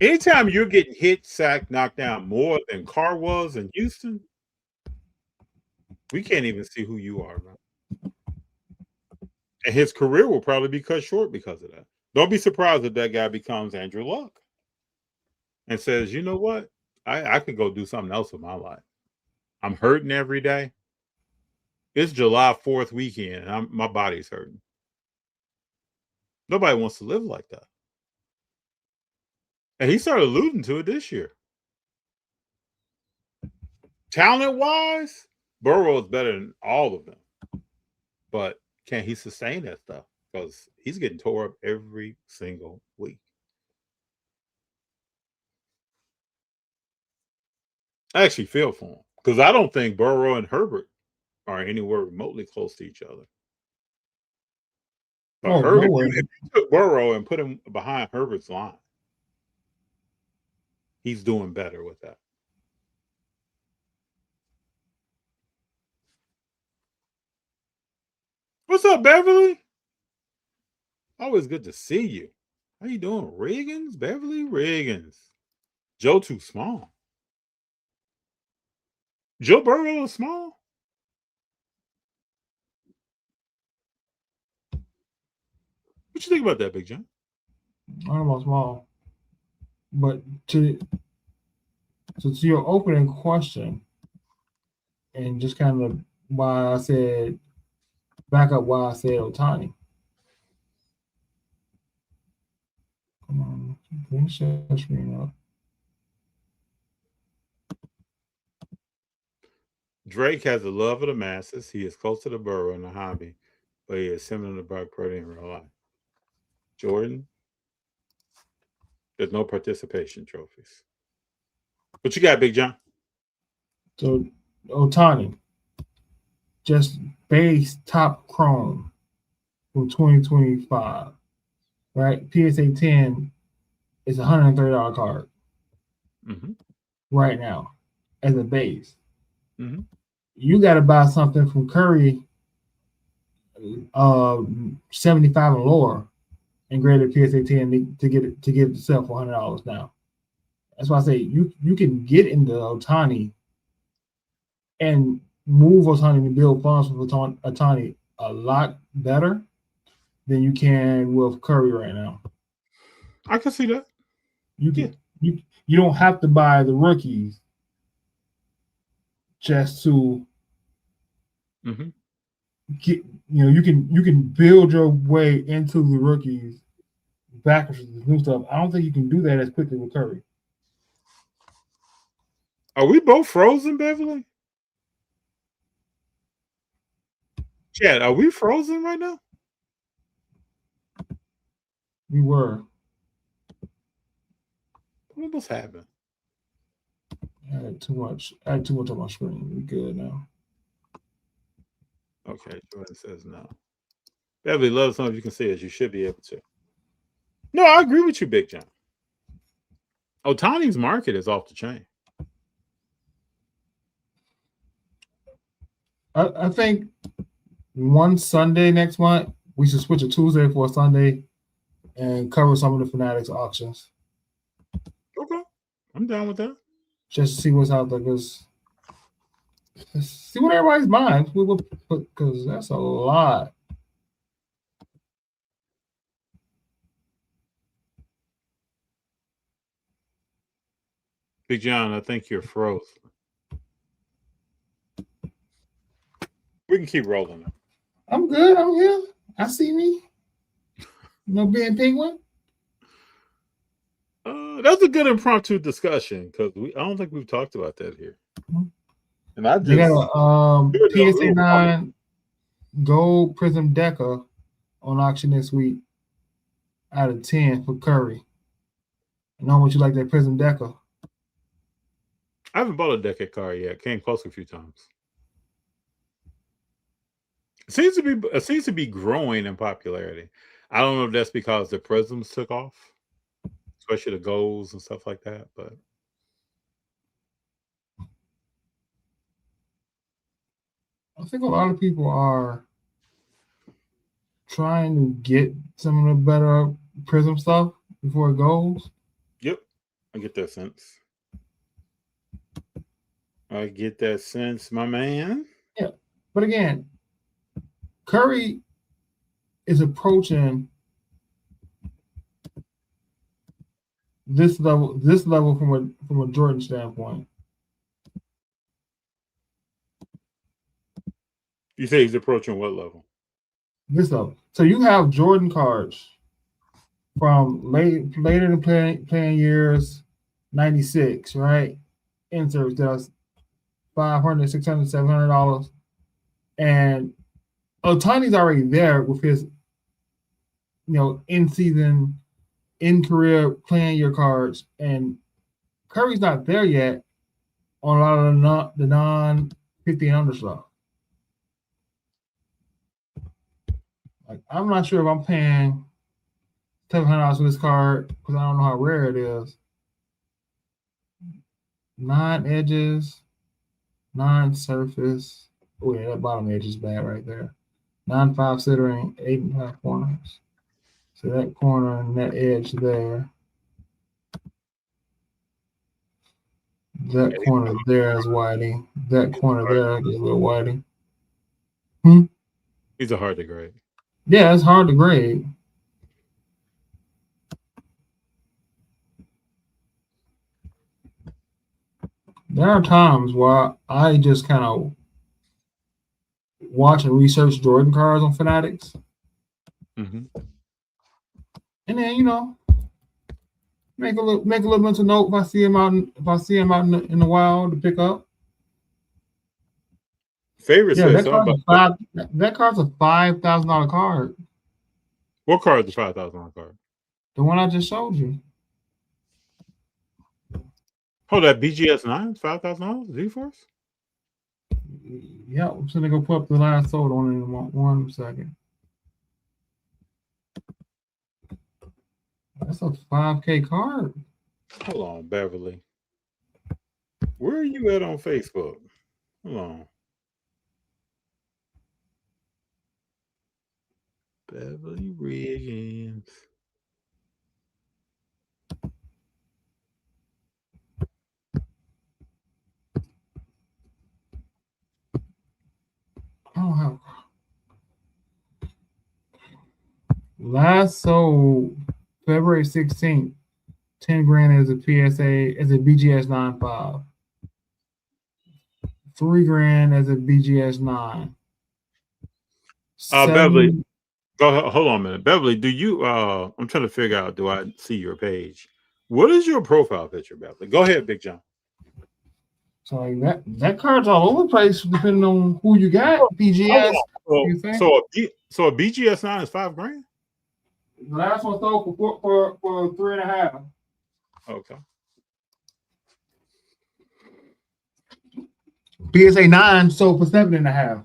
Anytime you're getting hit, sacked, knocked down more than Carr was in Houston, we can't even see who you are, man. And his career will probably be cut short because of that. Don't be surprised if that guy becomes Andrew Luck and says, you know what? I could go do something else with my life. I'm hurting every day. It's July 4th weekend, and my body's hurting. Nobody wants to live like that. And he started alluding to it this year. Talent-wise, Burrow is better than all of them. But can he sustain that stuff? Because he's getting tore up every single week. I actually feel for him because I don't think Burrow and Herbert are anywhere remotely close to each other. But if you took Burrow and put him behind Herbert's line, he's doing better with that. What's up, Beverly? Always good to see you. How you doing, Riggins? Beverly Riggins. Joe too small. Joe Burrow is small. What you think about that, Big Jon? I don't know about small. But to your opening question, and just kind of why I said Ohtani. Come on, let me share the screen up. Drake has the love of the masses. He is close to the Burrow in the hobby, but he is similar to Brock Purdy in real life. Jordan, there's no participation trophies. What you got, Big Jon? So Ohtani, just base top chrome from 2025, right? PSA 10 is a $130 card right now as a base. Mm-hmm. You got to buy something from Curry, 75 and lower, and grade PSA 10 to get it yourself for $100 now. That's why I say you can get into Ohtani and move Ohtani to build funds with Ohtani a lot better than you can with Curry right now. I can see that. You don't have to buy the rookies just to get, you can build your way into the rookies back with the new stuff. I don't think you can do that as quickly with Curry. Are we both frozen, Beverly? Chad, are we frozen right now? We were. What was happening? I had too much on my screen. We good now. Okay, Jordan says no. Beverly, let us know if you can see us. You should be able to. No, I agree with you, Big Jon. Ohtani's market is off the chain. I think one Sunday next month, we should switch a Tuesday for a Sunday and cover some of the Fanatics auctions. Okay. I'm down with that. Just to see what's out there, because see what everybody's buying. Because that's a lot. Big Jon, I think you're frozen. We can keep rolling. I'm good. I'm here. I see me. No being penguin. That's a good impromptu discussion because I don't think we've talked about that here. And I They just got a PSA 9 Gold Prism Deca on auction this week out of 10 for Curry. And how much you like that Prism Deca? I haven't bought a Deca card yet. Came close a few times. It seems to be growing in popularity. I don't know if that's because the prisms took off, especially the golds and stuff like that. But I think a lot of people are trying to get some of the better Prism stuff before it goes. yep, I get that sense. I get that sense, my man. Yeah, but again, Curry is approaching this level from a Jordan standpoint. You say he's approaching what level? This level. So you have Jordan cards from later in the playing years, 96, right? Inserts that's $500, $600, $700. And Otani's already there with his, in season, in career playing year cards, and Curry's not there yet on a lot of the non 50 and under stuff. Like, I'm not sure if I'm paying $700 for this card because I don't know how rare it is. 9 edges, 9 surface. Oh yeah, that bottom edge is bad right there. 9-5 centering, 8.5 corners. So that corner and that edge there. That corner there is whiting. That corner there is a little whiting. These are hard to grade. Yeah, it's hard to grade. There are times where I just kind of watch and research Jordan cards on Fanatics. Mm-hmm. And then, make a little mental note if I see him out in the wild to pick up. Favorite says something about that card's a $5,000 card. What card is the $5,000 card? The one I just showed you. Oh, that BGS 9 $5,000 Z-Force? Yeah, I'm just gonna go put up the last sold on it in 1 second. That's a 5K card. Hold on, Beverly. Where are you at on Facebook? Hold on. Beverly Riggins. I don't have. Last sold February 16th, 10 grand as a PSA, as a BGS 9.5. 3 grand as a BGS 9. Beverly, go ahead, hold on a minute. Beverly, do you I'm trying to figure out, do I see your page? What is your profile picture, Beverly? Go ahead, Big Jon. So like that card's all over the place depending on who you got. BGS. So a BGS 9 is $5 grand? The last one sold for 3.5. Okay. PSA 9 sold for 7.5.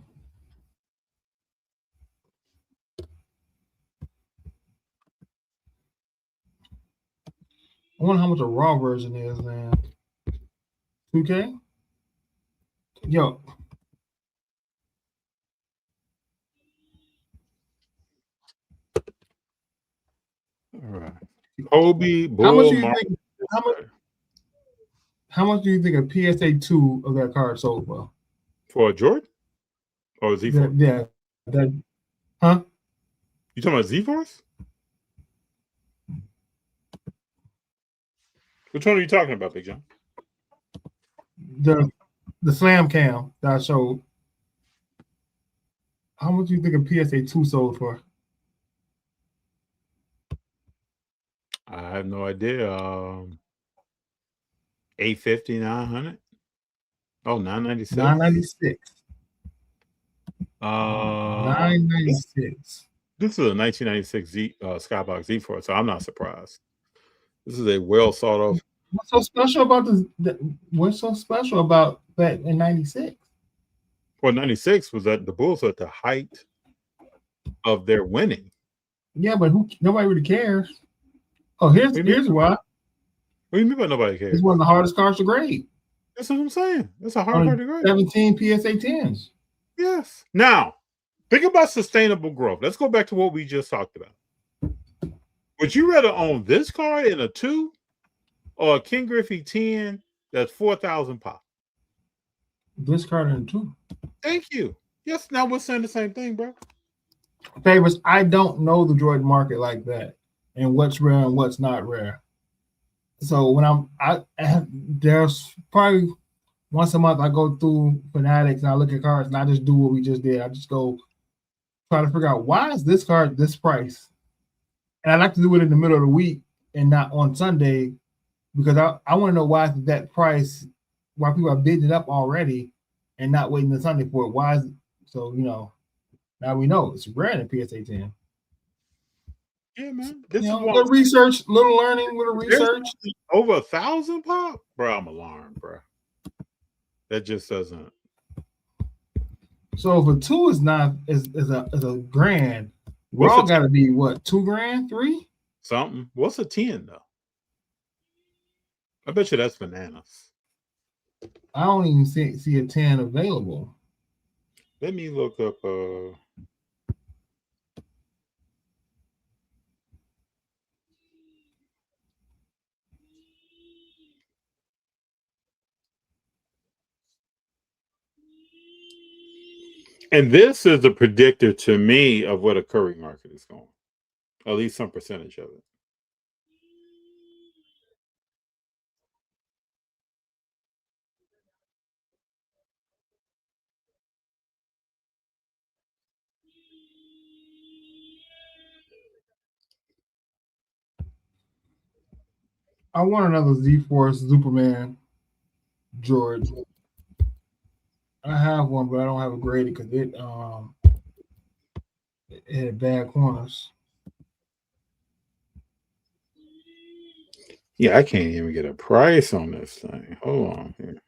I wonder how much a raw version is, man. 2K? Yo. All right. Kobe, Bull, how much do you think a PSA 2 of that card sold for? For a Jordan? Or Z-Force? Yeah. Huh? You talking about Z-Force? Which one are you talking about, Big Jon? The Slam Cam that I showed. How much do you think a PSA 2 sold for? I have no idea. 850, 900. Oh, 996. 996. 996. 996. This is a 1996 Skybox Z4, so I'm not surprised. This is a well thought of. What's so special about this? What's so special about that in 96? Well, 96 was that the Bulls were at the height of their winning. Yeah, but nobody really cares. Oh, here's why. What do you mean by nobody cares? It's one of the hardest cards to grade. That's what I'm saying. It's a hard card to grade. 17 PSA 10s. Yes. Now, think about sustainable growth. Let's go back to what we just talked about. Would you rather own this card in a 2 or a Ken Griffey 10 that's 4,000 pop? This card in a 2. Thank you. Yes, now we're saying the same thing, bro. Favors, I don't know the Jordan market like that and what's rare and what's not rare. So when there's probably once a month I go through Fanatics and I look at cards and I just do what we just did. I just go try to figure out why is this card this price? And I like to do it in the middle of the week and not on Sunday because I want to know why is that price, why people are bidding it up already and not waiting the Sunday for it. Why is it? So, now we know it's rare in PSA 10. Yeah, man. Little research, little learning, little research. Over 1,000 pop? Bro, I'm alarmed, bro. That just doesn't. So if a 2 is a grand, we're all got to be what, $2,000, 3? Something. What's a 10 though? I bet you that's bananas. I don't even see a 10 available. Let me look up. And this is a predictor to me of what a Curry market is going. At least some percentage of it. I want another Z-Force Superman George. I have one, but I don't have it graded because it had bad corners. Yeah, I can't even get a price on this thing. Hold on here.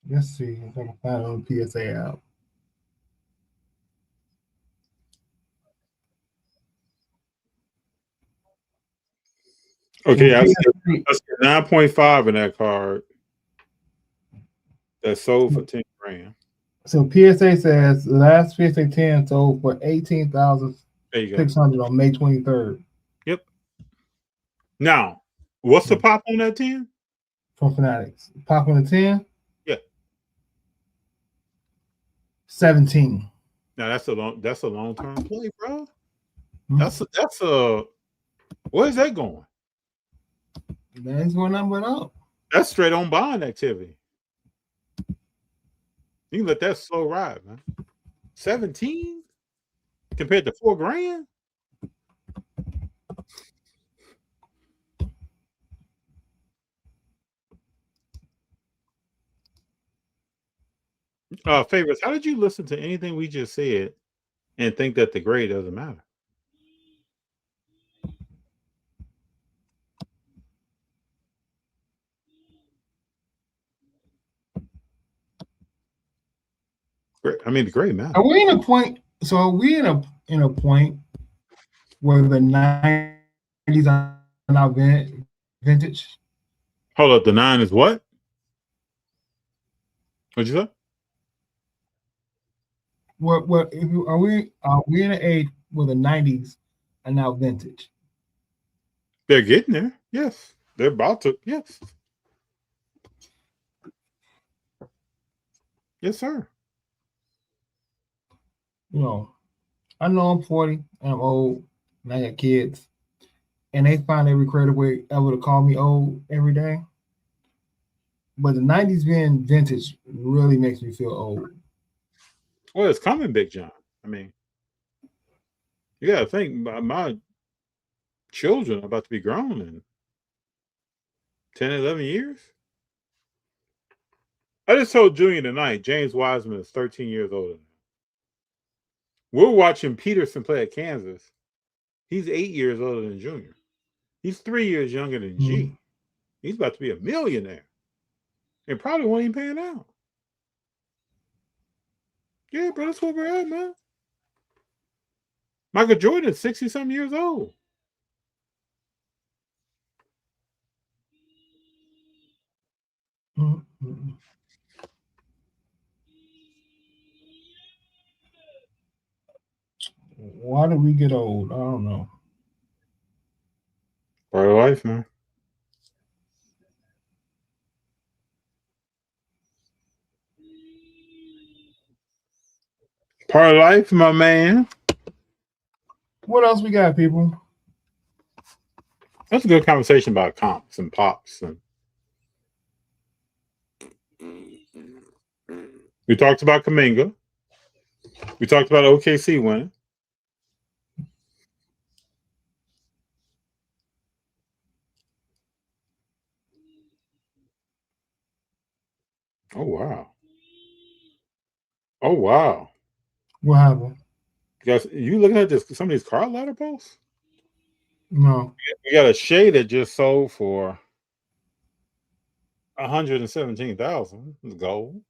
Let's see if I can find it on the PSA app. Okay, I see 9.5 in that card. That sold for $10,000. So PSA says last PSA 10 sold for $18,600 on May 23rd. Yep. Now, what's the pop on that 10? From Fanatics. Pop on the 10? Yeah. 17. Now that's a long-term play, bro. That's a where's that going? That's going up and up. That's straight on buying activity. You can let that slow ride, man. 17 compared to $4,000. Favorites, how did you listen to anything we just said and think that the grade doesn't matter? I mean, the grade matters. Are we in a point? So are we in a point where the 90s are now vintage? Hold up, the 9 is what? What'd you say? What are we in an age where the 90s are now vintage? They're getting there. Yes. They're about to. Yes. Yes, sir. I know I'm 40 and I'm old, and I got kids, and they find every creative way ever to call me old every day. But the 90s being vintage really makes me feel old. Well, it's coming, Big Jon. I mean, you got to think my children are about to be grown in 10, 11 years. I just told Junior tonight, James Wiseman is 13 years older. We're watching Peterson play at Kansas. He's 8 years older than Junior. He's 3 years younger than G. He's about to be a millionaire. And probably won't even pan out. Yeah, bro, that's where we're at, man. Michael Jordan is 60-something years old. Why do we get old? I don't know. Part of life, man. Part of life, my man. What else we got, people? That's a good conversation about comps and pops. And we talked about Kuminga. We talked about OKC winning. Oh, wow. Oh, wow. What happened? You looking at this? Some of these car ladder posts? No. We got a shade that just sold for $117,000. It's gold.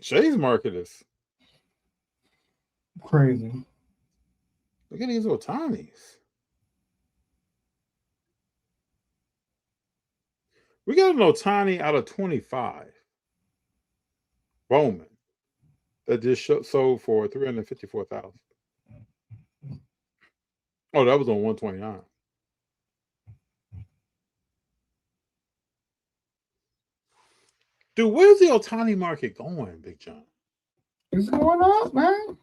Shay's market is crazy. Look at these Otanis. We got an Otani out of 25. Bowman. That just sold for $354,000. Oh, that was on 129. Dude, where's the Otani market going, Big Jon? It's going up, man.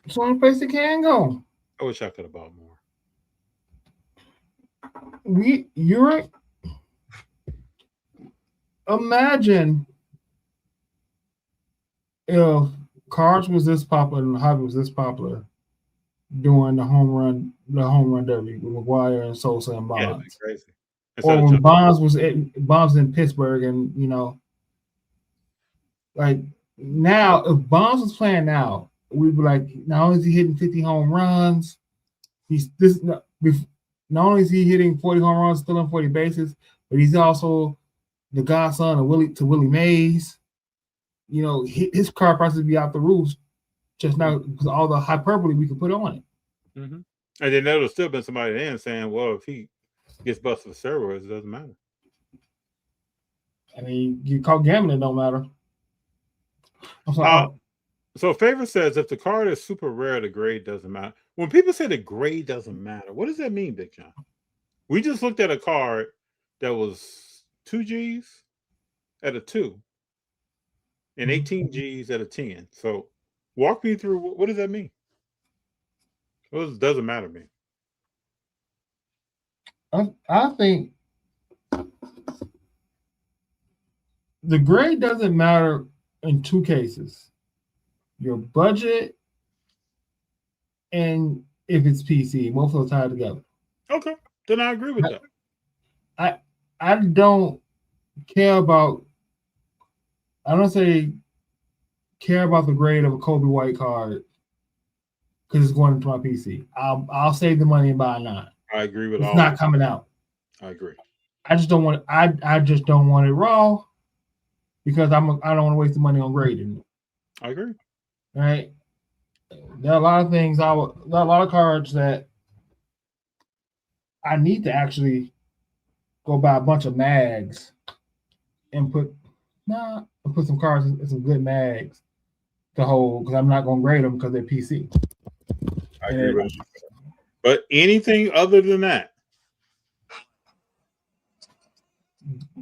It's the only place it can go. I wish I could have bought more. Imagine if cards was this popular and the hobby was this popular during the home run derby with McGuire and Sosa and Bonds. Yeah, that'd be crazy. Or when Bonds in Pittsburgh, and like now, if Bonds was playing now, we'd be like, not only is he hitting 50 home runs, not only is he hitting 40 home runs, still on 40 bases, but he's also the godson of Willie Mays. His car prices would be out the roof just now because of all the hyperbole we could put on it. Mm-hmm. And then there would still been somebody then saying, well, if he gets busted for steroids, it doesn't matter. I mean, you call gambling, it don't matter. So Favor says, if the card is super rare, the grade doesn't matter. When people say the grade doesn't matter, what does that mean, Big Jon? We just looked at a card that was 2 Gs at a 2 and 18 Gs at a 10. So walk me through, what does that mean? What does doesn't matter mean? I think the grade doesn't matter in two cases: your budget and if it's PC. Both of those tied together. Okay, then I agree with that. I don't care about. I don't say care about the grade of a Kobe White card because it's going into my PC. I'll save the money and buy a 9. I agree with it's not coming out. I agree. I just don't want. I just don't want it raw because I don't want to waste the money on grading. I agree. Right. There are a lot of things. There are a lot of cards that I need to actually go buy a bunch of mags and put some cards in some good mags to hold because I'm not going to grade them because they're PC. I agree with you. But anything other than that,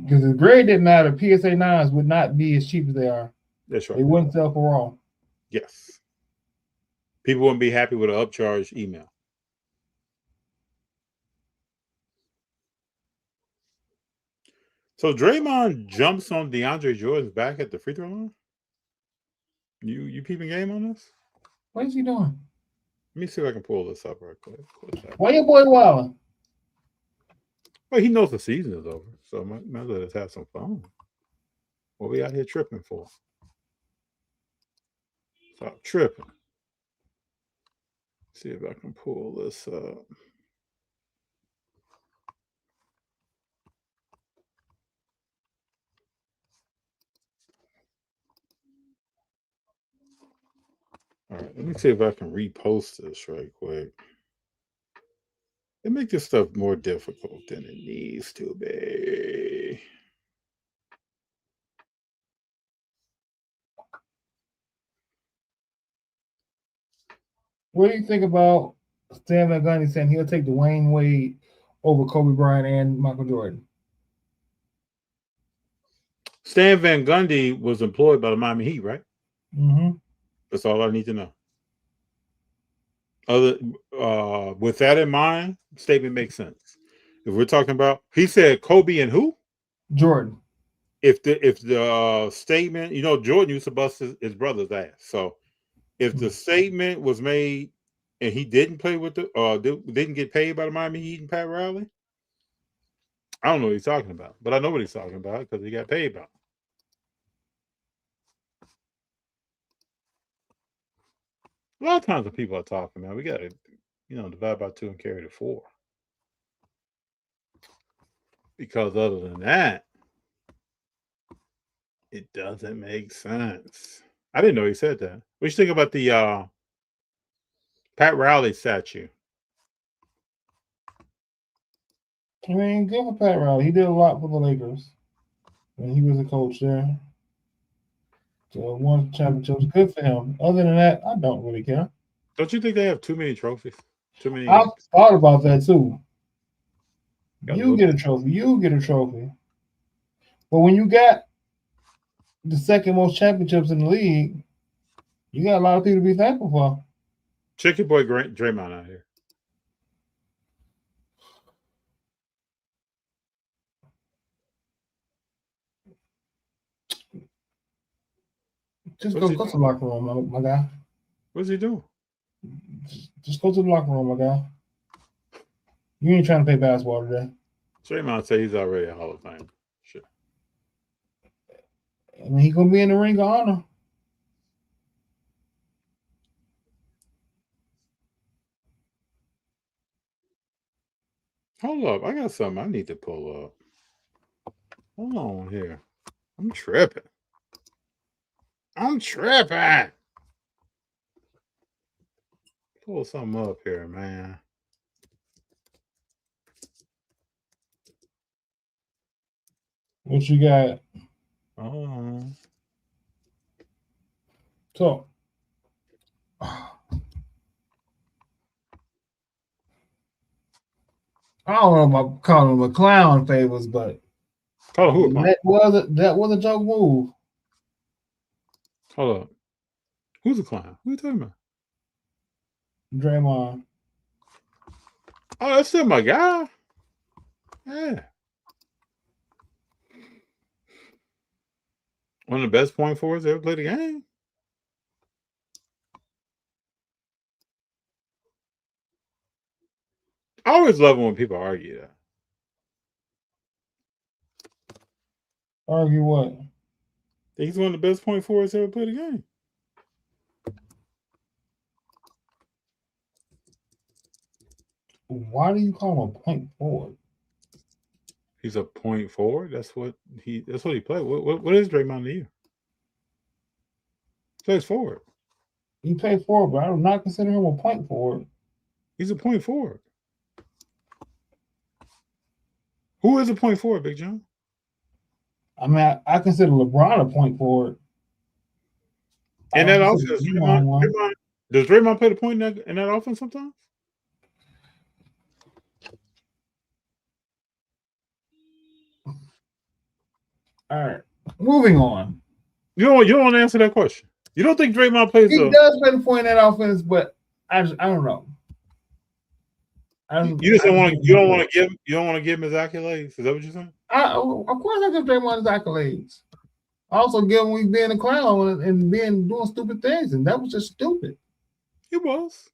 because the grade didn't matter, PSA 9s would not be as cheap as they are. That's right. They wouldn't sell for raw. Yes. People wouldn't be happy with an upcharge email. So Draymond jumps on DeAndre Jordan's back at the free throw line? You peeping game on this? What is he doing? Let me see if I can pull this up right quick. Why your boy wilding? Well, he knows the season is over, so might as well just have some fun. What we out here tripping for? Stop tripping. See if I can pull this up. All right, let me see if I can repost this right quick. They make this stuff more difficult than it needs to be. What do you think about Stan Van Gundy saying he'll take Dwayne Wade over Kobe Bryant and Michael Jordan? Stan Van Gundy was employed by the Miami Heat, right? Mm-hmm. That's all I need to know. With that in mind, statement makes sense. If we're talking about, he said Kobe and who? Jordan. If the statement, Jordan used to bust his brother's ass. So if the statement was made and he didn't play with didn't get paid by the Miami Heat and Pat Riley, I don't know what he's talking about, but I know what he's talking about because he got paid by him. A lot of times when people are talking, man, we got to, divide by 2 and carry to 4. Because other than that, it doesn't make sense. I didn't know he said that. What do you think about the Pat Riley statue? I mean, good for Pat Riley. He did a lot for the Lakers when he was a coach there. So won championships. Good for him. Other than that, I don't really care. Don't you think they have too many trophies? Too many. I've thought about that too. You get a trophy. You get a trophy. But when you got the second most championships in the league, you got a lot of people to be thankful for. Check your boy Draymond out here. Just go to the locker room, my guy. What's he doing? Just go to the locker room, my guy. You ain't trying to play basketball today. Draymond say he's already a Hall of Fame. Sure. I mean, he's gonna be in the ring of honor. Hold up, I got something I need to pull up. Hold on here. I'm tripping. Pull something up here, man. What you got? Oh. So, I don't know about calling him a clown favors, but call who? That was a joke move. Hold up. Who's a clown? Who are you talking about? Draymond. Oh, that's still my guy. Yeah. One of the best point forwards ever played the game. I always love it when people argue that. Argue what? He's one of the best point forwards ever played the game. Why do you call him a point forward? He's a point forward. That's what he played. What is Draymond to you? He plays forward. He plays forward, but I do not consider him a point forward. He's a point forward. Who is a point forward, Big Jon? I mean, I consider LeBron a point forward. And that offense, does Draymond play the point in that offense sometimes? All right, moving on. You don't answer that question. You don't think Draymond plays? He does play the point in that offense, but I don't know. You just don't want to. You don't want to give. You don't want to give him his accolades. Is that what you're saying? Of course, I give Draymond his accolades. I also give him he's being a clown and doing stupid things, and that was just stupid. It was.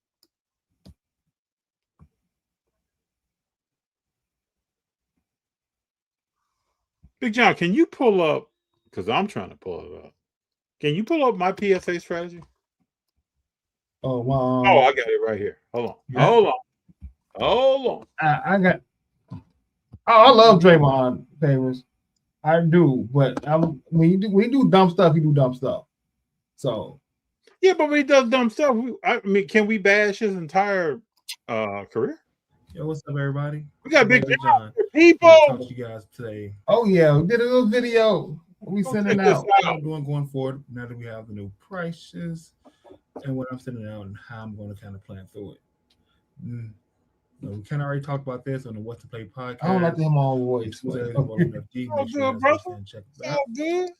Big Jon, can you pull up? Because I'm trying to pull it up. Can you pull up my PSA strategy? Oh wow! Oh, I got it right here. Hold on. Yeah. Hold on. I got. Oh, I love Draymond favors. I do, but when you do dumb stuff, you do dumb stuff. So. Yeah, but when he does dumb stuff, I mean, can we bash his entire career? Yo, what's up, everybody? We got Big Jon. People. Talk to you guys today. Oh yeah, we did a little video. We sending out. What I'm doing going forward now that we have the new prices and what I'm sending out and how I'm going to kind of plan through it. We kind of already talked about this on the What to Play podcast. I don't like to hear my own voice. Check it out. Good.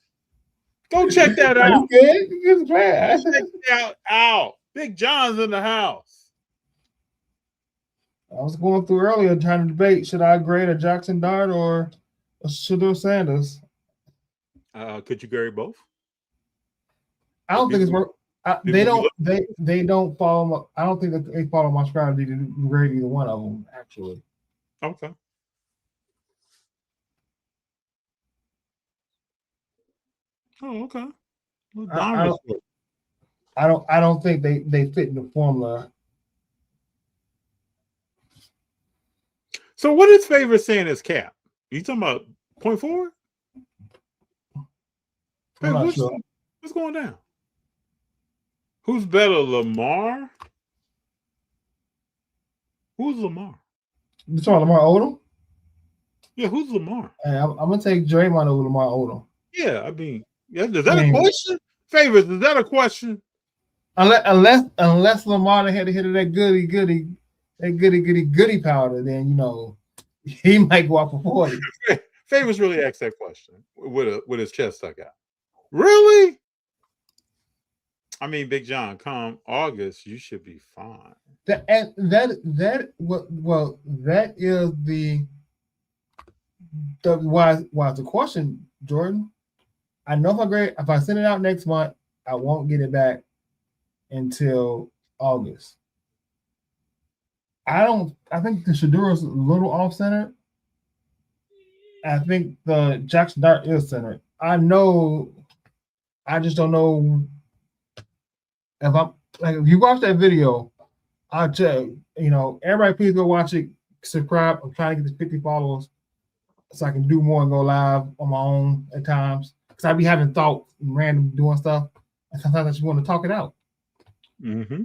Go check that out. You good? You good? Check that out. Big Jon's in the house. I was going through earlier trying to debate: should I grade a Jackson Dart or a Shedeur Sanders? Could you grade both? I don't think it's work. They don't follow my. I don't think that they follow my strategy to grade either one of them. Actually. Okay. Oh, okay. I don't think they fit in the formula. So what is Favor saying is cap? You talking about 0.4? Hey, what's going down? Who's better, Lamar? Who's Lamar? You talking Lamar Odom? Yeah, who's Lamar? Hey, I'm gonna take Draymond over Lamar Odom. Yeah, I mean, is that a question? Favors, is that a question? Unless Lamar had to hit that goody powder, then he might go out for 40. Favors really asked that question with his chest stuck out. Really? I mean, Big Jon, come August, you should be fine. That is the why the question, Jordan. I know if I send it out next month, I won't get it back until August. I think the Shedeur is a little off centered. I think the Jackson Dart is centered. I just don't know if you watch that video, I'll tell everybody please go watch it, subscribe. I'm trying to get this 50 followers so I can do more and go live on my own at times. Because I be having thoughts and random doing stuff. And sometimes I just want to talk it out. Mm-hmm.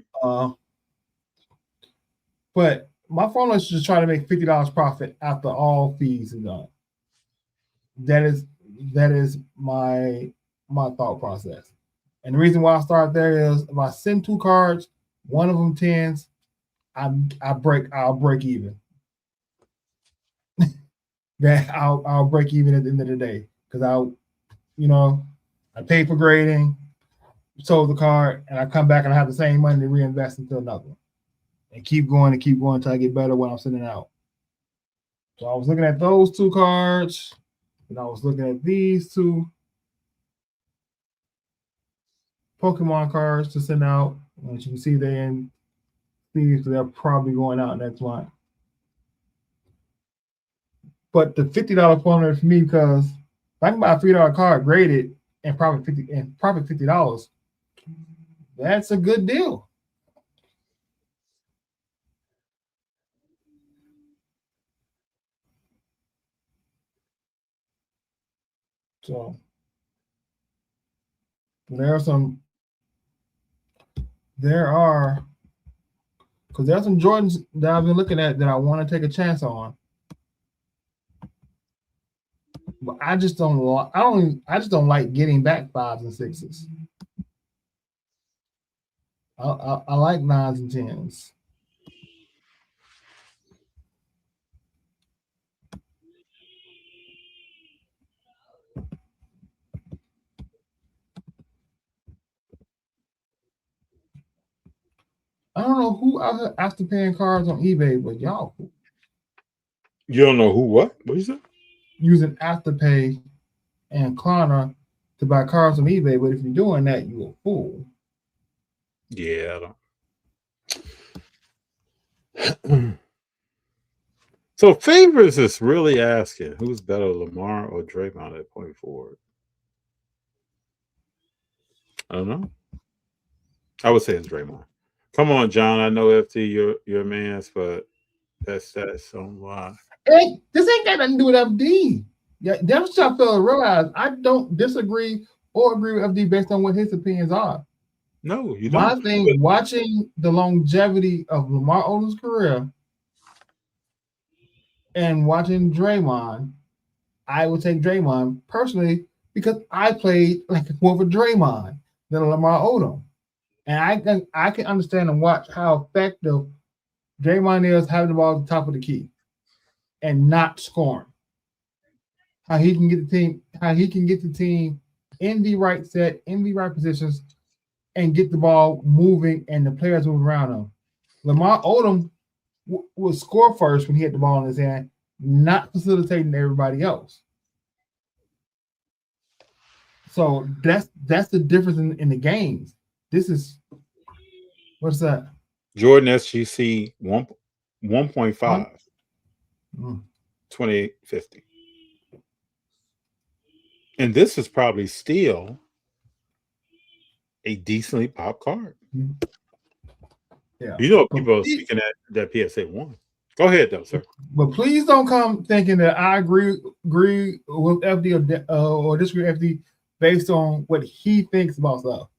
But my formula is just try to make $50 profit after all fees are done. That is my thought process. And the reason why I start there is if I send 2 cards, one of them 10s, I'll break even. That I'll break even at the end of the day because I pay for grading, sold the card, and I come back and I have the same money to reinvest into another one, and keep going until I get better when I'm sending out. So I was looking at those 2 cards, and I was looking at these 2 Pokemon cards to send out. As you can see, they're probably going out next month. But the $50 formula for me, because if I can buy a $3 card graded and profit $50, that's a good deal. So there's some Jordans that I've been looking at that I want to take a chance on. But I just don't like getting back 5s and 6s. I like 9s and 10s. I don't know people out here after paying cards on eBay, but y'all You don't know who what? What is it? using Afterpay and Klarna to buy cars on eBay, but if you're doing that, you're a fool. Yeah, I don't. So Favors is really asking who's better, Lamar or Draymond at point forward. I don't know. I would say it's Draymond. Come on, John. I know FT, you're a man's, but that's so why. Hey, this ain't got nothing to do with FD. Yeah, that's what I fail to realize. I don't disagree or agree with FD based on what his opinions are. No, you My don't. thing, watching the longevity of Lamar Odom's career and watching Draymond, I would take Draymond personally because I played like more of a Draymond than a Lamar Odom. And I can understand and watch how effective Draymond is having the ball at the top of the key and not scoring. How he can get the team in the right set, in the right positions, and get the ball moving and the players move around him. Lamar Odom would score first when he had the ball in his hand, not facilitating everybody else. So that's the difference in the games. This is what's that? Jordan SGC 1.5, 2850. And this is probably still a decently pop card. Yeah. You know, people are speaking at that PSA 1. Go ahead, though, sir. But please don't come thinking that I agree with FD or disagree with FD based on what he thinks about stuff.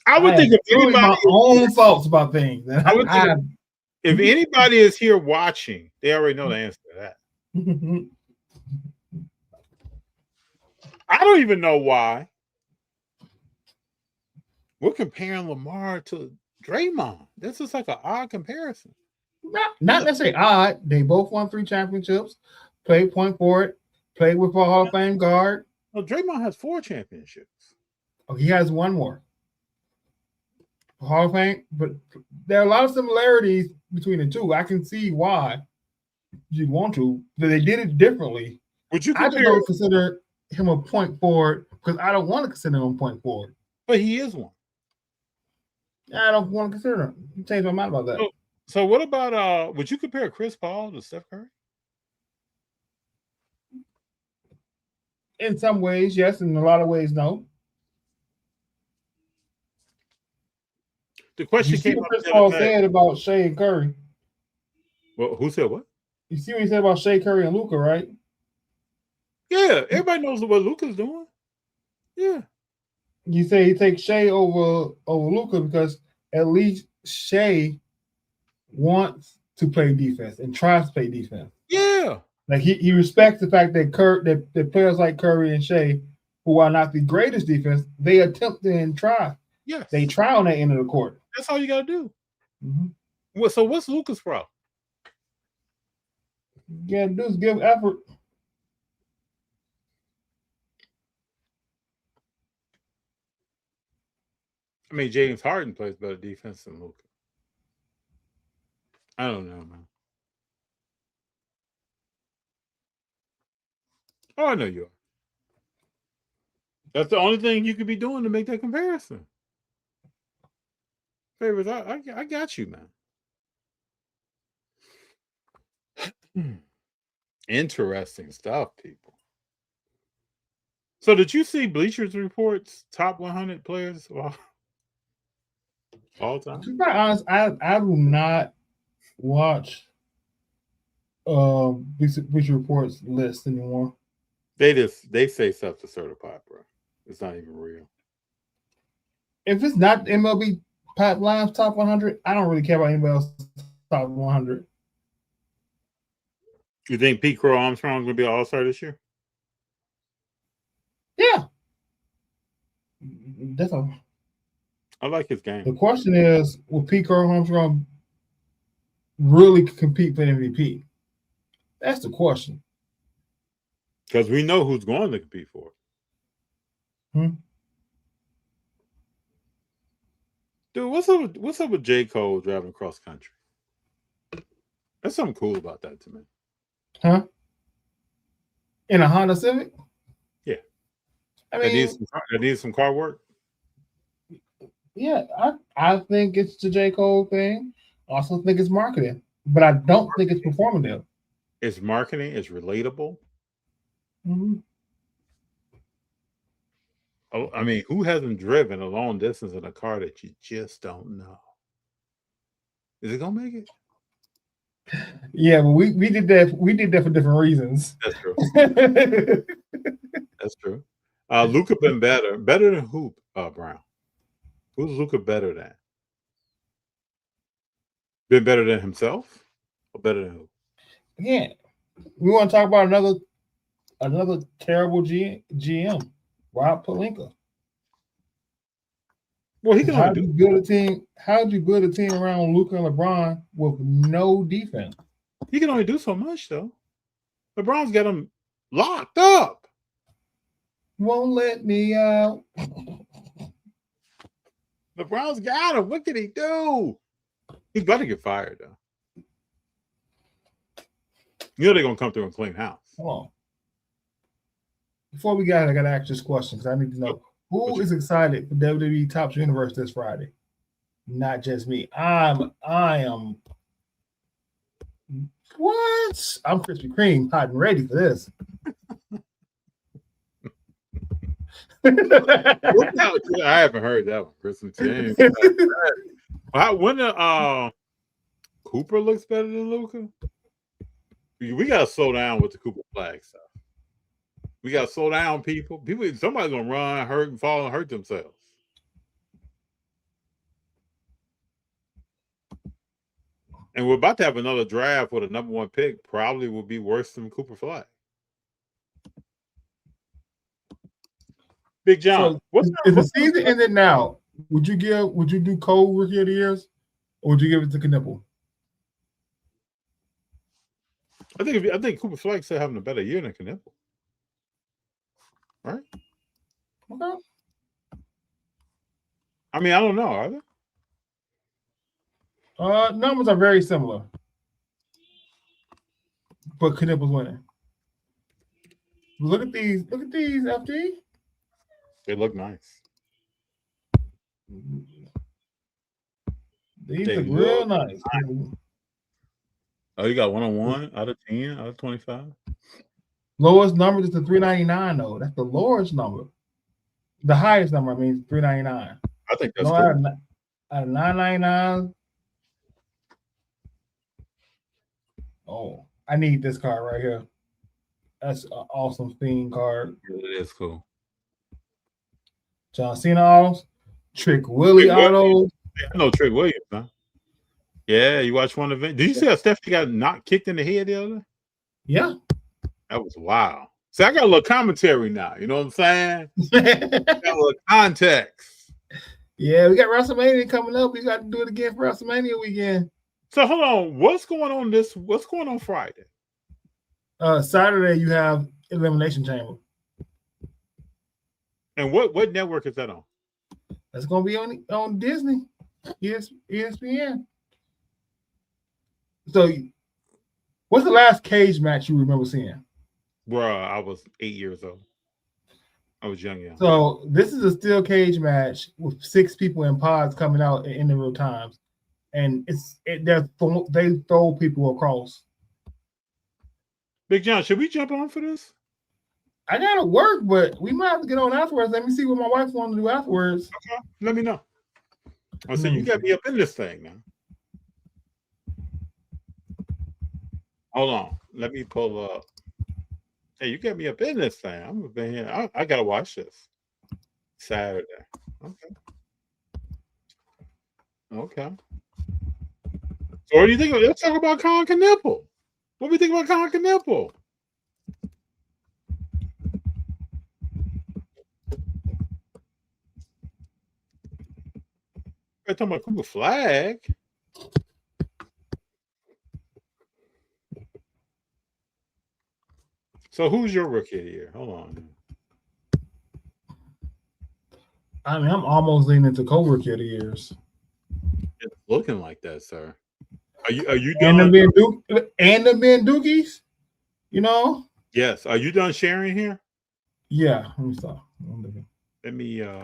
I would think if anybody my own thoughts about things. And I would think if anybody is here watching, they already know the answer to that. I don't even know why we're comparing Lamar to Draymond. This is like an odd comparison. Not necessarily odd. They both won 3 championships, played point forward, played with a Hall of Fame guard. Well, Draymond has 4 championships. Oh, he has 1 more. Hall of Fame, but there are a lot of similarities between the two. I can see why you want to. They did it differently. Would you I just don't consider him a point forward because I don't want to consider him a point forward. But he is one. I don't want to consider him. You changed my mind about that. So what about would you compare Chris Paul to Steph Curry? In some ways, yes. In a lot of ways, no. The question you see came what up Chris Paul said about Shea and Curry. Well, who said what? You see what he said about Shea, Curry, and Luka, right? Yeah, everybody knows what Luka's doing. Yeah. You say he takes Shea over Luka because at least Shea wants to play defense and tries to play defense. Yeah. Like he respects the fact that that players like Curry and Shea, who are not the greatest defense, they attempt and try. Yes. They try on that end of the court. That's all you gotta do. Mm-hmm. Well, so what's Luka's problem? Yeah, do is give effort. I mean, James Harden plays better defense than Luka. I don't know, man. Oh, I know you are. That's the only thing you could be doing to make that comparison. Favors, I got you, man. Interesting stuff, people. So did you see Bleachers Report's top 100 players of all time? To be honest, I do not watch Bleacher Report's list anymore. They say stuff to stir the pot, bro. It's not even real. If it's not MLB Pipeline's top 100, I don't really care about anybody else's top 100. You think Pete Crow Armstrong will be an All-Star this year? Yeah. I like his game. The question is, will Pete Crow Armstrong really compete for MVP? That's the question. Because we know who's going to compete for it. Dude, what's up with J. Cole driving cross country? There's something cool about that to me. Huh? In a Honda Civic? Yeah. I mean, that needs some car work. Yeah, I think it's the J. Cole thing. I also think it's marketing, but I don't think it's performative. It's marketing. It's relatable. Mm-hmm. Oh, I mean, who hasn't driven a long distance in a car that you just don't know? Is it gonna make it? Yeah, but we did that. We did that for different reasons. That's true. That's true. Luca been better than who? Brown. Who's Luca better than? Been better than himself, or better than who? Again, we want to talk about another terrible GM, Rob Pelinka. Well, he can how do you build a team? How do you build a team around Luka and LeBron with no defense? He can only do so much, though. LeBron's got him locked up. Won't let me out. LeBron's got him. What can he do? He's about to get fired, though. You know they're gonna come through and clean house. Hold on. Before we got it, I gotta ask this question because I need to know who is excited for WWE Top Universe this Friday. Not just me. I am. What? I'm Krispy Kreme, hot and ready for this. I haven't heard that one, Christmas. When Cooper looks better than Luka, we gotta slow down with the Cooper flag stuff. We gotta slow down, people. Somebody's gonna run, hurt, and fall and hurt themselves. And we're about to have another draft where the number one pick probably will be worse than Cooper Flag. Big Jon, so if the season ended now, would you do Cole Rookie of the Years, or would you give it to Knipple? I think Cooper Flag still having a better year than Knipple. Right? Okay. I mean, I don't know, are they? Numbers are very similar, but Knipple's winning. Look at these, FD. They look nice. These look real nice. Oh, you got 101 out of 10 out of 25. Lowest number is the 399 though. That's the lowest number. The highest number, I mean, 399. I think that's cool. out of 999. Oh, I need this card right here. That's an awesome Fiend card. It is cool. John Cena autos, Trick Willie autos. I know Trick Williams, huh? Yeah, you watched one event. Did you see how Stephanie got knocked kicked in the head the other day? Yeah. That was wild. See, I got a little commentary now. You know what I'm saying? Got a little context. Yeah, we got WrestleMania coming up. We got to do it again for WrestleMania weekend. So hold on. What's going on Friday? Saturday you have Elimination Chamber. And what network is that on? That's gonna be on Disney, ESPN. So, what's the last cage match you remember seeing? Bruh, I was 8 years old. I was young. So this is a steel cage match with 6 people in pods coming out in the real times, and they throw people across. Big Jon, should we jump on for this? I gotta work, but we might have to get on afterwards. Let me see what my wife wants to do afterwards. Okay, let me know. I said you got me up in this thing now. Hold on, let me pull up. Hey, you got me up in this thing. I'm up in here. I gotta watch this Saturday. Okay. So what do you think? Let's talk about Colin Knipple. What do we think about Colin Knipple? We're talking about Cooper Flag. So who's your rookie of the year? Hold on. I mean, I'm almost leaning to Cole Rookie of the Years. looking like that, sir. Are you And done? the Ben Dookies, you know? Yes. Are you done sharing here? Yeah. Let me stop. Let me this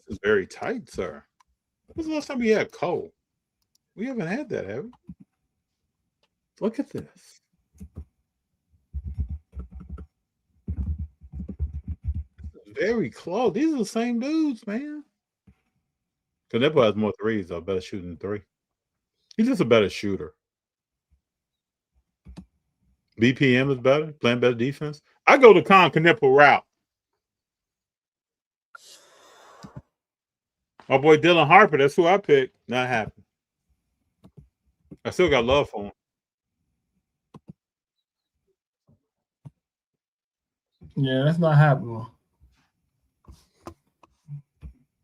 is very tight, sir. When's the last time we had Cole? We haven't had that, have we? Look at this. Very close. These are the same dudes, man. Canepo has more threes, though. Better shooting 3. He's just a better shooter. BPM is better, playing better defense. I go the Canepo route. My boy Dylan Harper, that's who I picked. Not happening. I still got love for him. Yeah, that's not happening.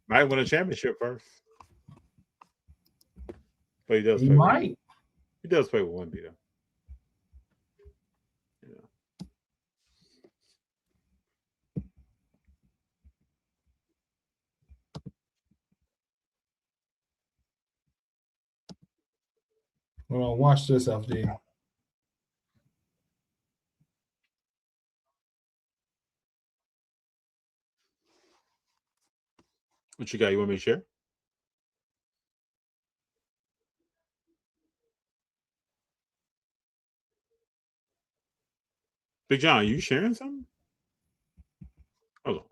Might win a championship first. But he does He play might. With, he does play with Wemby, though. Yeah. Well, watch this, FD. What you got? You want me to share? Big John, are you sharing something? Hold on.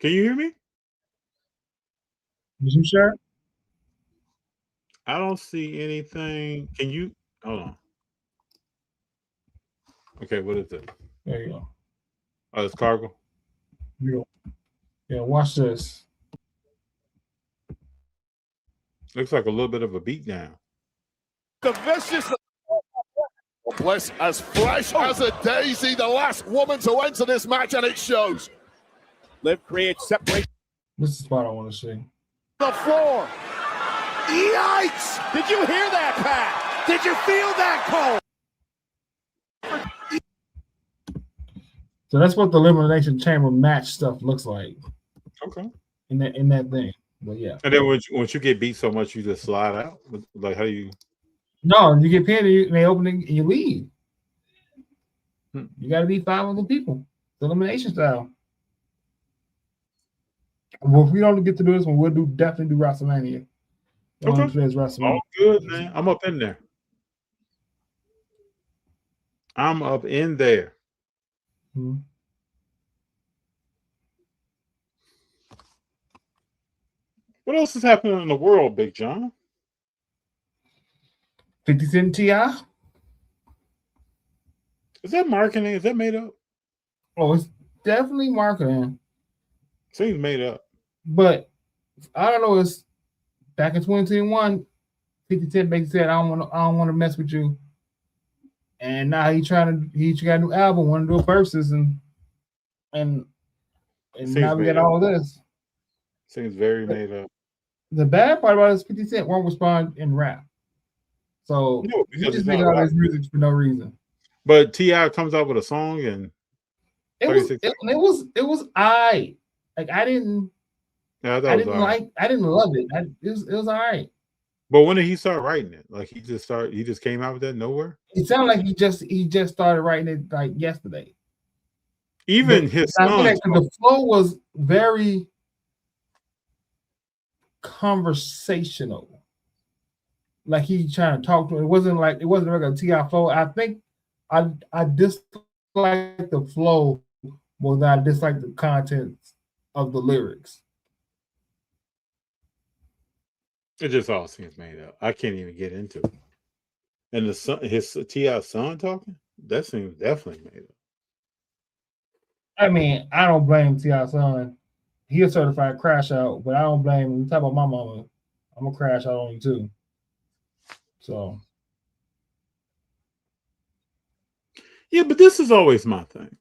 Can you hear me? Did you share? I don't see anything. Can you? Hold on. Okay, what is it? There you go. Oh, it's cargo. Yeah, watch this. Looks like a little bit of a beatdown. The vicious. Bliss as fresh as a daisy, the last woman to enter this match, and it shows. Liv creates separation. This is the spot I want to see. The floor. Yikes! Did you hear that, Pat? Did you feel that, Cole? So that's what the Elimination Chamber match stuff looks like. Okay. In that thing. But yeah. And then once you get beat so much, you just slide out. Like, how do you? No, you get pinned and they open it and you leave. Hmm. You got to beat 5 other people. The elimination style. Well, if we don't get to do this one, we'll definitely do WrestleMania. Okay. All good, man. I'm up in there. I'm up in there. Hmm. What else is happening in the world, Big John? 50 Cent T.I.? Is that marketing? Is that made up? Oh, it's definitely marketing. Seems made up. But I don't know, it's back in 2021, 50 Cent basically said, I don't want to mess with you. And now he got a new album, want to do verses and now we got all this. Seems very made up. The bad part about it is 50 Cent won't respond in rap. So he just made all this music for no reason. But T.I. comes out with a song and it was I like I didn't love it. It was all right. But when did he start writing it? Like he just came out with that nowhere? It sounded like he just started writing it like yesterday. Even his son. The flow was very conversational. Like he trying to talk to him. It wasn't a regular T.I. flow. I think I dislike the flow more than I dislike the content of the lyrics. It just all seems made up. I can't even get into it. And his T.I.'s son talking? That seems definitely made up. I mean, I don't blame T.I.'s son. He a certified crash out, but I don't blame him. Talk about my mama. I'm gonna crash out on you too. So yeah, but this is always my thing.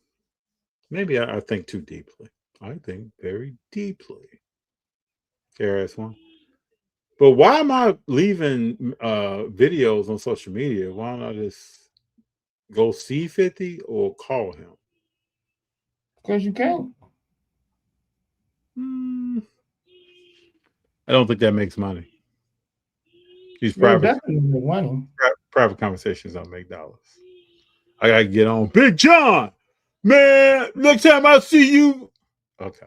Maybe I think too deeply. I think very deeply. KRS-One. But why am I leaving videos on social media? Why not just Go see 50 or call him? Because you can't. I don't think that makes money. These Yeah, private definitely make money. private conversations don't make dollars. I gotta get on Big Jon, man. Next time I see you, okay.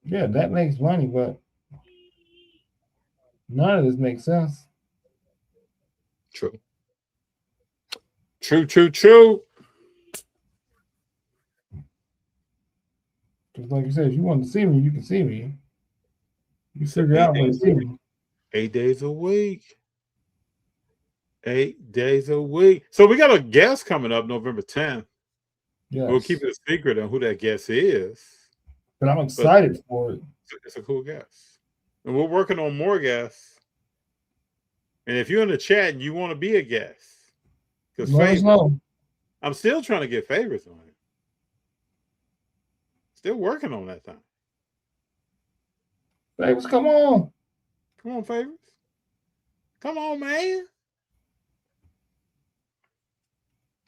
Yeah, that makes money, but none of this makes sense. True. True. Just like you said, if you want to see me, you can see me. You So figure out where to see me. 8 days a week. 8 days a week. So we got a guest coming up November 10th. Yes. We'll keep it a secret on who that guest is. But I'm excited for it. It's a cool guest. And we're working on more guests. And if you're in the chat and you want to be a guest, because Let us know. I'm still trying to get favorites on it. Still working on that thing. Favors, come on. Come on, favorites. Come on, man.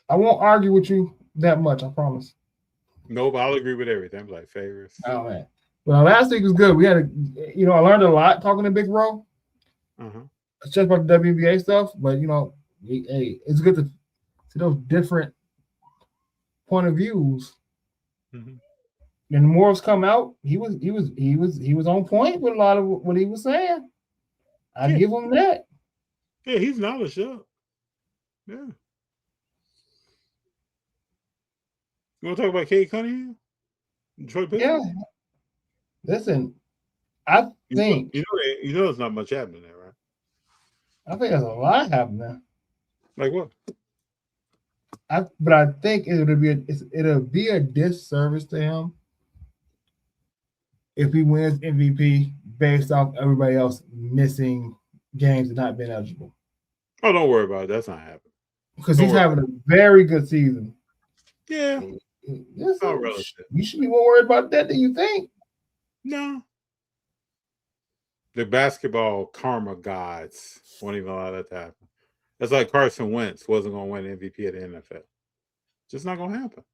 I won't argue with you that much, I promise. No, but I'll agree with everything. I'm like, favorites. Oh, man. Well, last week was good. We had I learned a lot talking to Big Ro. It's just about the WNBA stuff, but hey, it's good to see those different point of views. And the more come out, he was on point with a lot of what he was saying. I give him that. Yeah, he's knowledge up. Yeah. You want to talk about Cade Cunningham? Detroit Pistons? Yeah. Listen, I think you know there's not much happening there, right? I think there's a lot happening. Like what? But I think it'll be a disservice to him if he wins MVP based off everybody else missing games and not being eligible. Oh, don't worry about it. That's not happening. Because he's having a very good season. Yeah. You should be more worried about that than you think. No. The basketball karma gods won't even allow that to happen. That's like Carson Wentz wasn't going to win MVP of the NFL. Just not going to happen.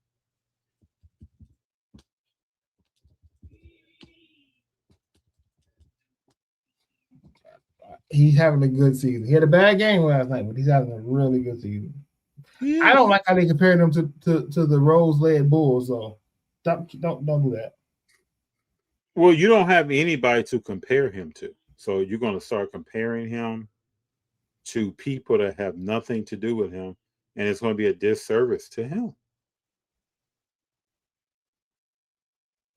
He's having a good season. He had a bad game last night, but he's having a really good season. Yeah. I don't like how they compare him to the rose-led Bulls, though. Don't do that. Well, you don't have anybody to compare him to. So you're going to start comparing him to people that have nothing to do with him, and it's going to be a disservice to him.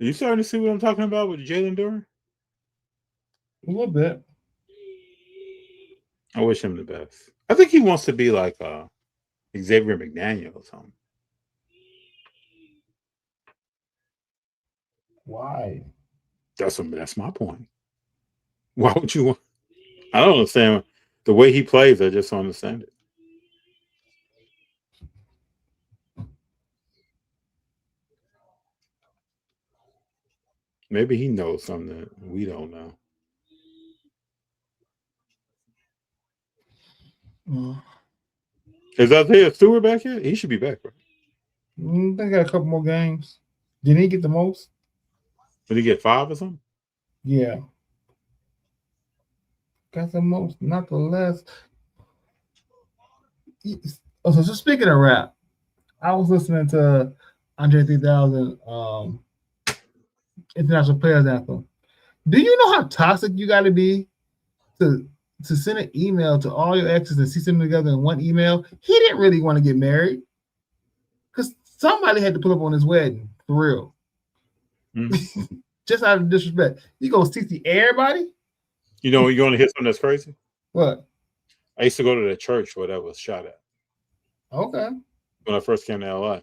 Are you starting to see what I'm talking about with Jalen Duren? A little bit. I wish him the best. I think he wants to be like Xavier McDaniel or something. Why? That's my point. Why would you want? I don't understand the way he plays. I just don't understand it. Maybe he knows something that we don't know. Is Isaiah Stewart back here? He should be back, right? They got a couple more games. Didn't he get the most? Did he get 5 or something? Yeah. Got the most, not the less. So speaking of rap, I was listening to Andre 3000 International Players Anthem. Do you know how toxic you got to be to send an email to all your exes and see them together in one email? He didn't really want to get married because somebody had to put up on his wedding, for real. Mm-hmm. Just out of disrespect. You go CC everybody? You know, you want to hear something that's crazy? What? I used to go to the church where that was shot at. Okay. When I first came to LA.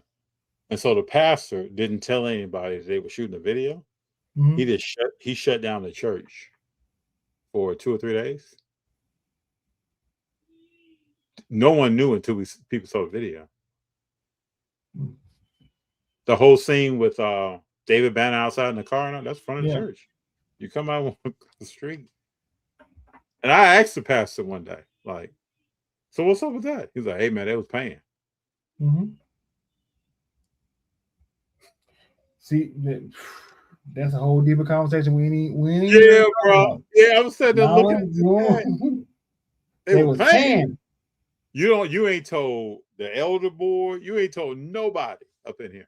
And so the pastor didn't tell anybody they were shooting a video. Mm-hmm. He shut down the church for 2 or 3 days. No one knew until people saw the video. The whole scene with David Banner outside in the car, that's front of the church. You come out on the street. And I asked the pastor one day, like, so what's up with that? He's like, hey, man, they was paying. Mm-hmm. See, that's a whole deeper conversation. We ain't Yeah, bro. Yeah, I was sitting there looking at no. They was paying. You ain't told the elder board. You ain't told nobody up in here.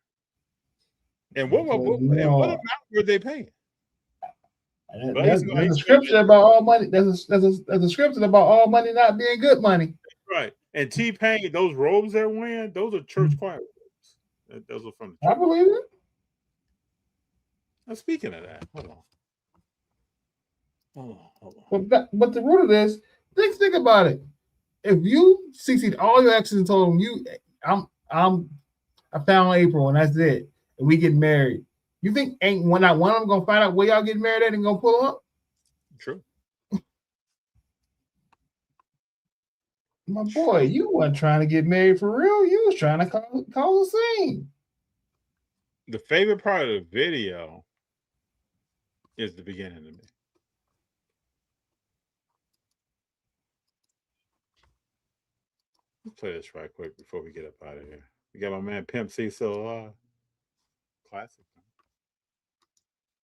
And what amount were they paying? There's a scripture about all money. There's a scripture about all money not being good money. That's right. And T-Pain, those robes they're wearing, those are church choir robes. Those are from the church. I believe it. Now, speaking of that, hold on. But the root of this, think about it. If you succeed all your exes and told them I found April and that's it, and we get married, you think ain't not one of them gonna find out where y'all get married at and gonna pull up? True. My boy, you weren't trying to get married for real. You was trying to cause a scene. The favorite part of the video is the beginning to me. Let's play this right quick before we get up out of here. We got my man Pimp C still alive. Classic.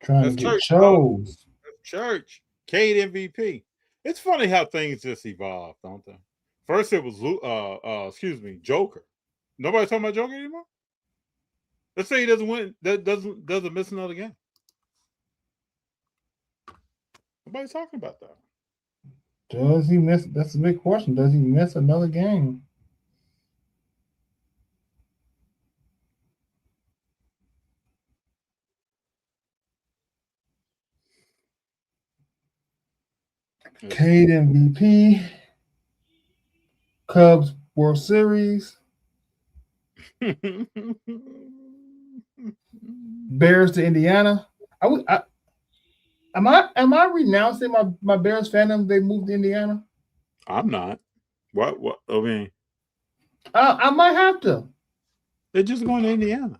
Trying to get shows. Church. Cade MVP. It's funny how things just evolve, don't they? First it was Joker. Nobody talking about Joker anymore? Let's say he doesn't win, doesn't miss another game. Nobody's talking about that. Does he miss? That's a big question. Does he miss another game? Cade MVP, Cubs World Series, Bears to Indiana. Am I renouncing my Bears fandom? They moved to Indiana. I'm not. What? I mean, I might have to. They're just going to Indiana.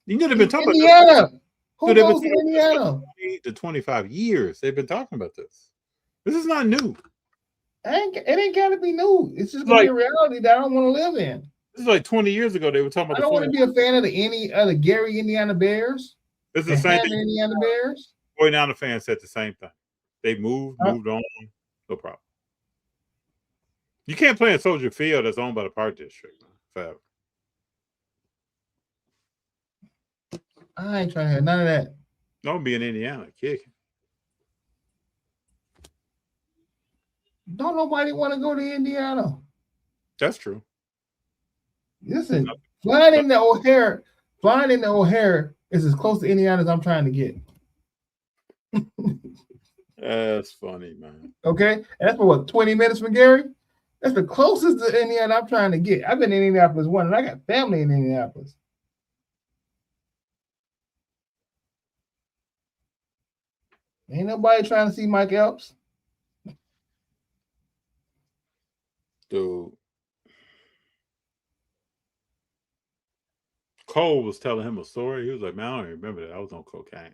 You could have been talking Indiana. About this. Who goes to Indiana? 20 to 25 years. They've been talking about this. This is not new. It ain't got to be new. It's just gonna be a reality that I don't want to live in. This is like 20 years ago. They were talking about. I don't want to be a fan of the Gary Indiana Bears. It's the same thing. Indiana Bears. 49er fans said the same thing. They moved on. No problem. You can't play in Soldier Field that's owned by the Park District forever. I ain't trying to have none of that. Don't be in Indiana kicking. Don't nobody want to go to Indiana. That's true. Listen, flying in the O'Hare is as close to Indiana as I'm trying to get. That's funny, man. Okay, and that's for what, 20 minutes from Gary? That's the closest to Indiana I'm trying to get. I've been in Indianapolis once, and I got family in Indianapolis. Ain't nobody trying to see Mike Epps. Dude. Cole was telling him a story. He was like, man, I don't even remember that. I was on cocaine.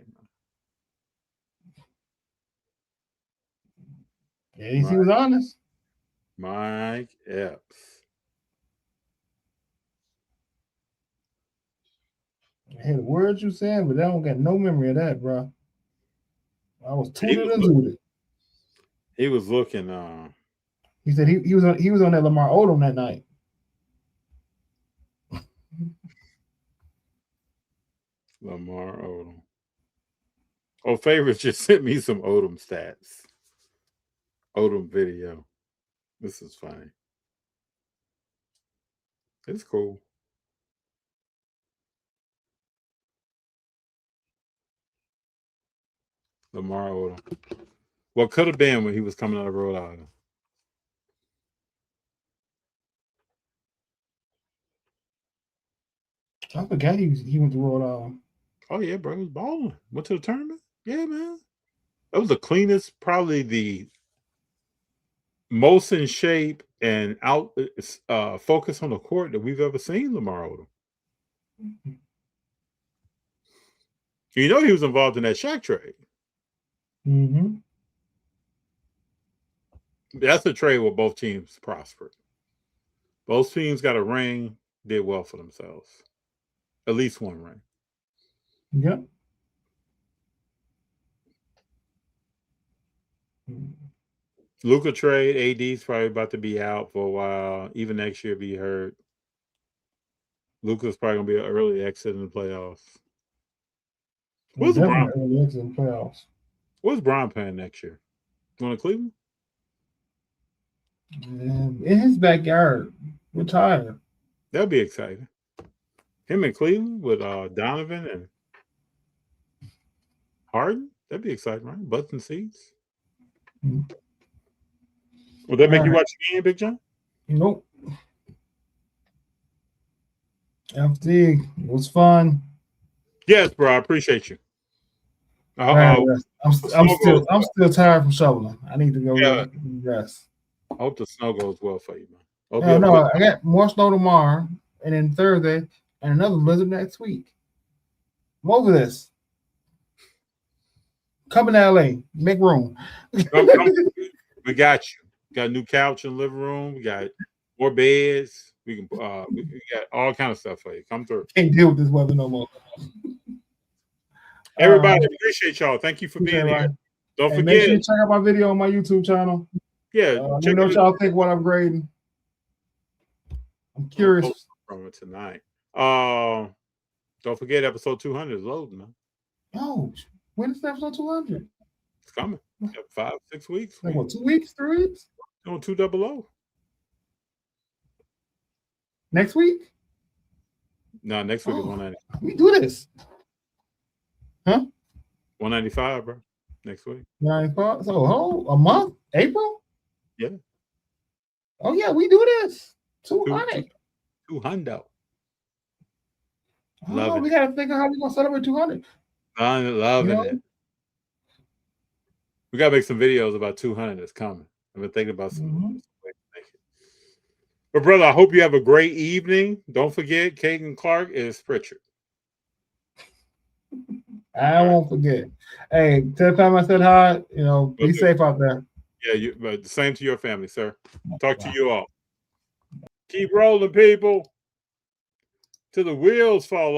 Yeah, he was honest. Mike Epps. I hear the words you saying, but I don't got no memory of that, bro. I was tooted and tooted. He was looking. He said he was on that Lamar Odom that night. Lamar Odom. Oh, Favorites just sent me some Odom stats. Odom video. This is funny. It's cool. Lamar Odom. What could have been when he was coming out of Rhode Island. I forgot he went to Rhode Island. Oh yeah, bro, he was balling. Went to the tournament. Yeah, man. That was the cleanest, probably the most in shape and out focus on the court that we've ever seen Lamar Odom. Mm-hmm. You know he was involved in that Shaq trade. Mm-hmm. That's a trade where both teams prospered. Both teams got a ring, did well for themselves. At least one ring. Yep. Luka trade, AD's probably about to be out for a while. Even next year, be hurt. Luka's probably gonna be an early exit in the playoffs. What's Bron? Early exit in the playoffs. What's Bron playing next year? Going to Cleveland? In his backyard, retired. That'd be exciting. Him in Cleveland with Donovan and Harden. That'd be exciting, right? Butts and seats. Mm-hmm. Would that make you watch the game, Big Jon? Nope. FD, it was fun. Yes, bro. I appreciate you. I'm still tired from shoveling. I need to go rest. I hope the snow goes well for you, man. I got more snow tomorrow, and then Thursday, and another blizzard next week. I'm over this. Come to LA, make room. We got you. Got a new couch in the living room. We got more beds. We can we got all kind of stuff for you. Come through. Can't deal with this weather no more. Everybody, appreciate y'all. Thank you for being here. Don't forget. Make sure you check out my video on my YouTube channel. Yeah, let me know what y'all think what I'm grading. I'm curious. From it tonight. Don't forget episode 200 is loading, man. Oh, when is episode 200? It's coming. 5-6 weeks. Like what, 2 weeks, 3 weeks? On 200. Next week? No, next week is 190. We do this. Huh? 195, bro. Next week. 95. So a month? April? Yeah. Oh yeah, we do this. 200. 200. Oh, we gotta think of how we're gonna celebrate 200. I'm loving it. We gotta make some videos about 200 that's coming. I've been thinking about some ways to make it. But brother, I hope you have a great evening. Don't forget, Caden Clark is Pritchard. I won't forget. Hey, tell the time I said hi. Be safe out there. Yeah, but the same to your family, sir. Talk to you all. Keep rolling, people. Till the wheels fall off.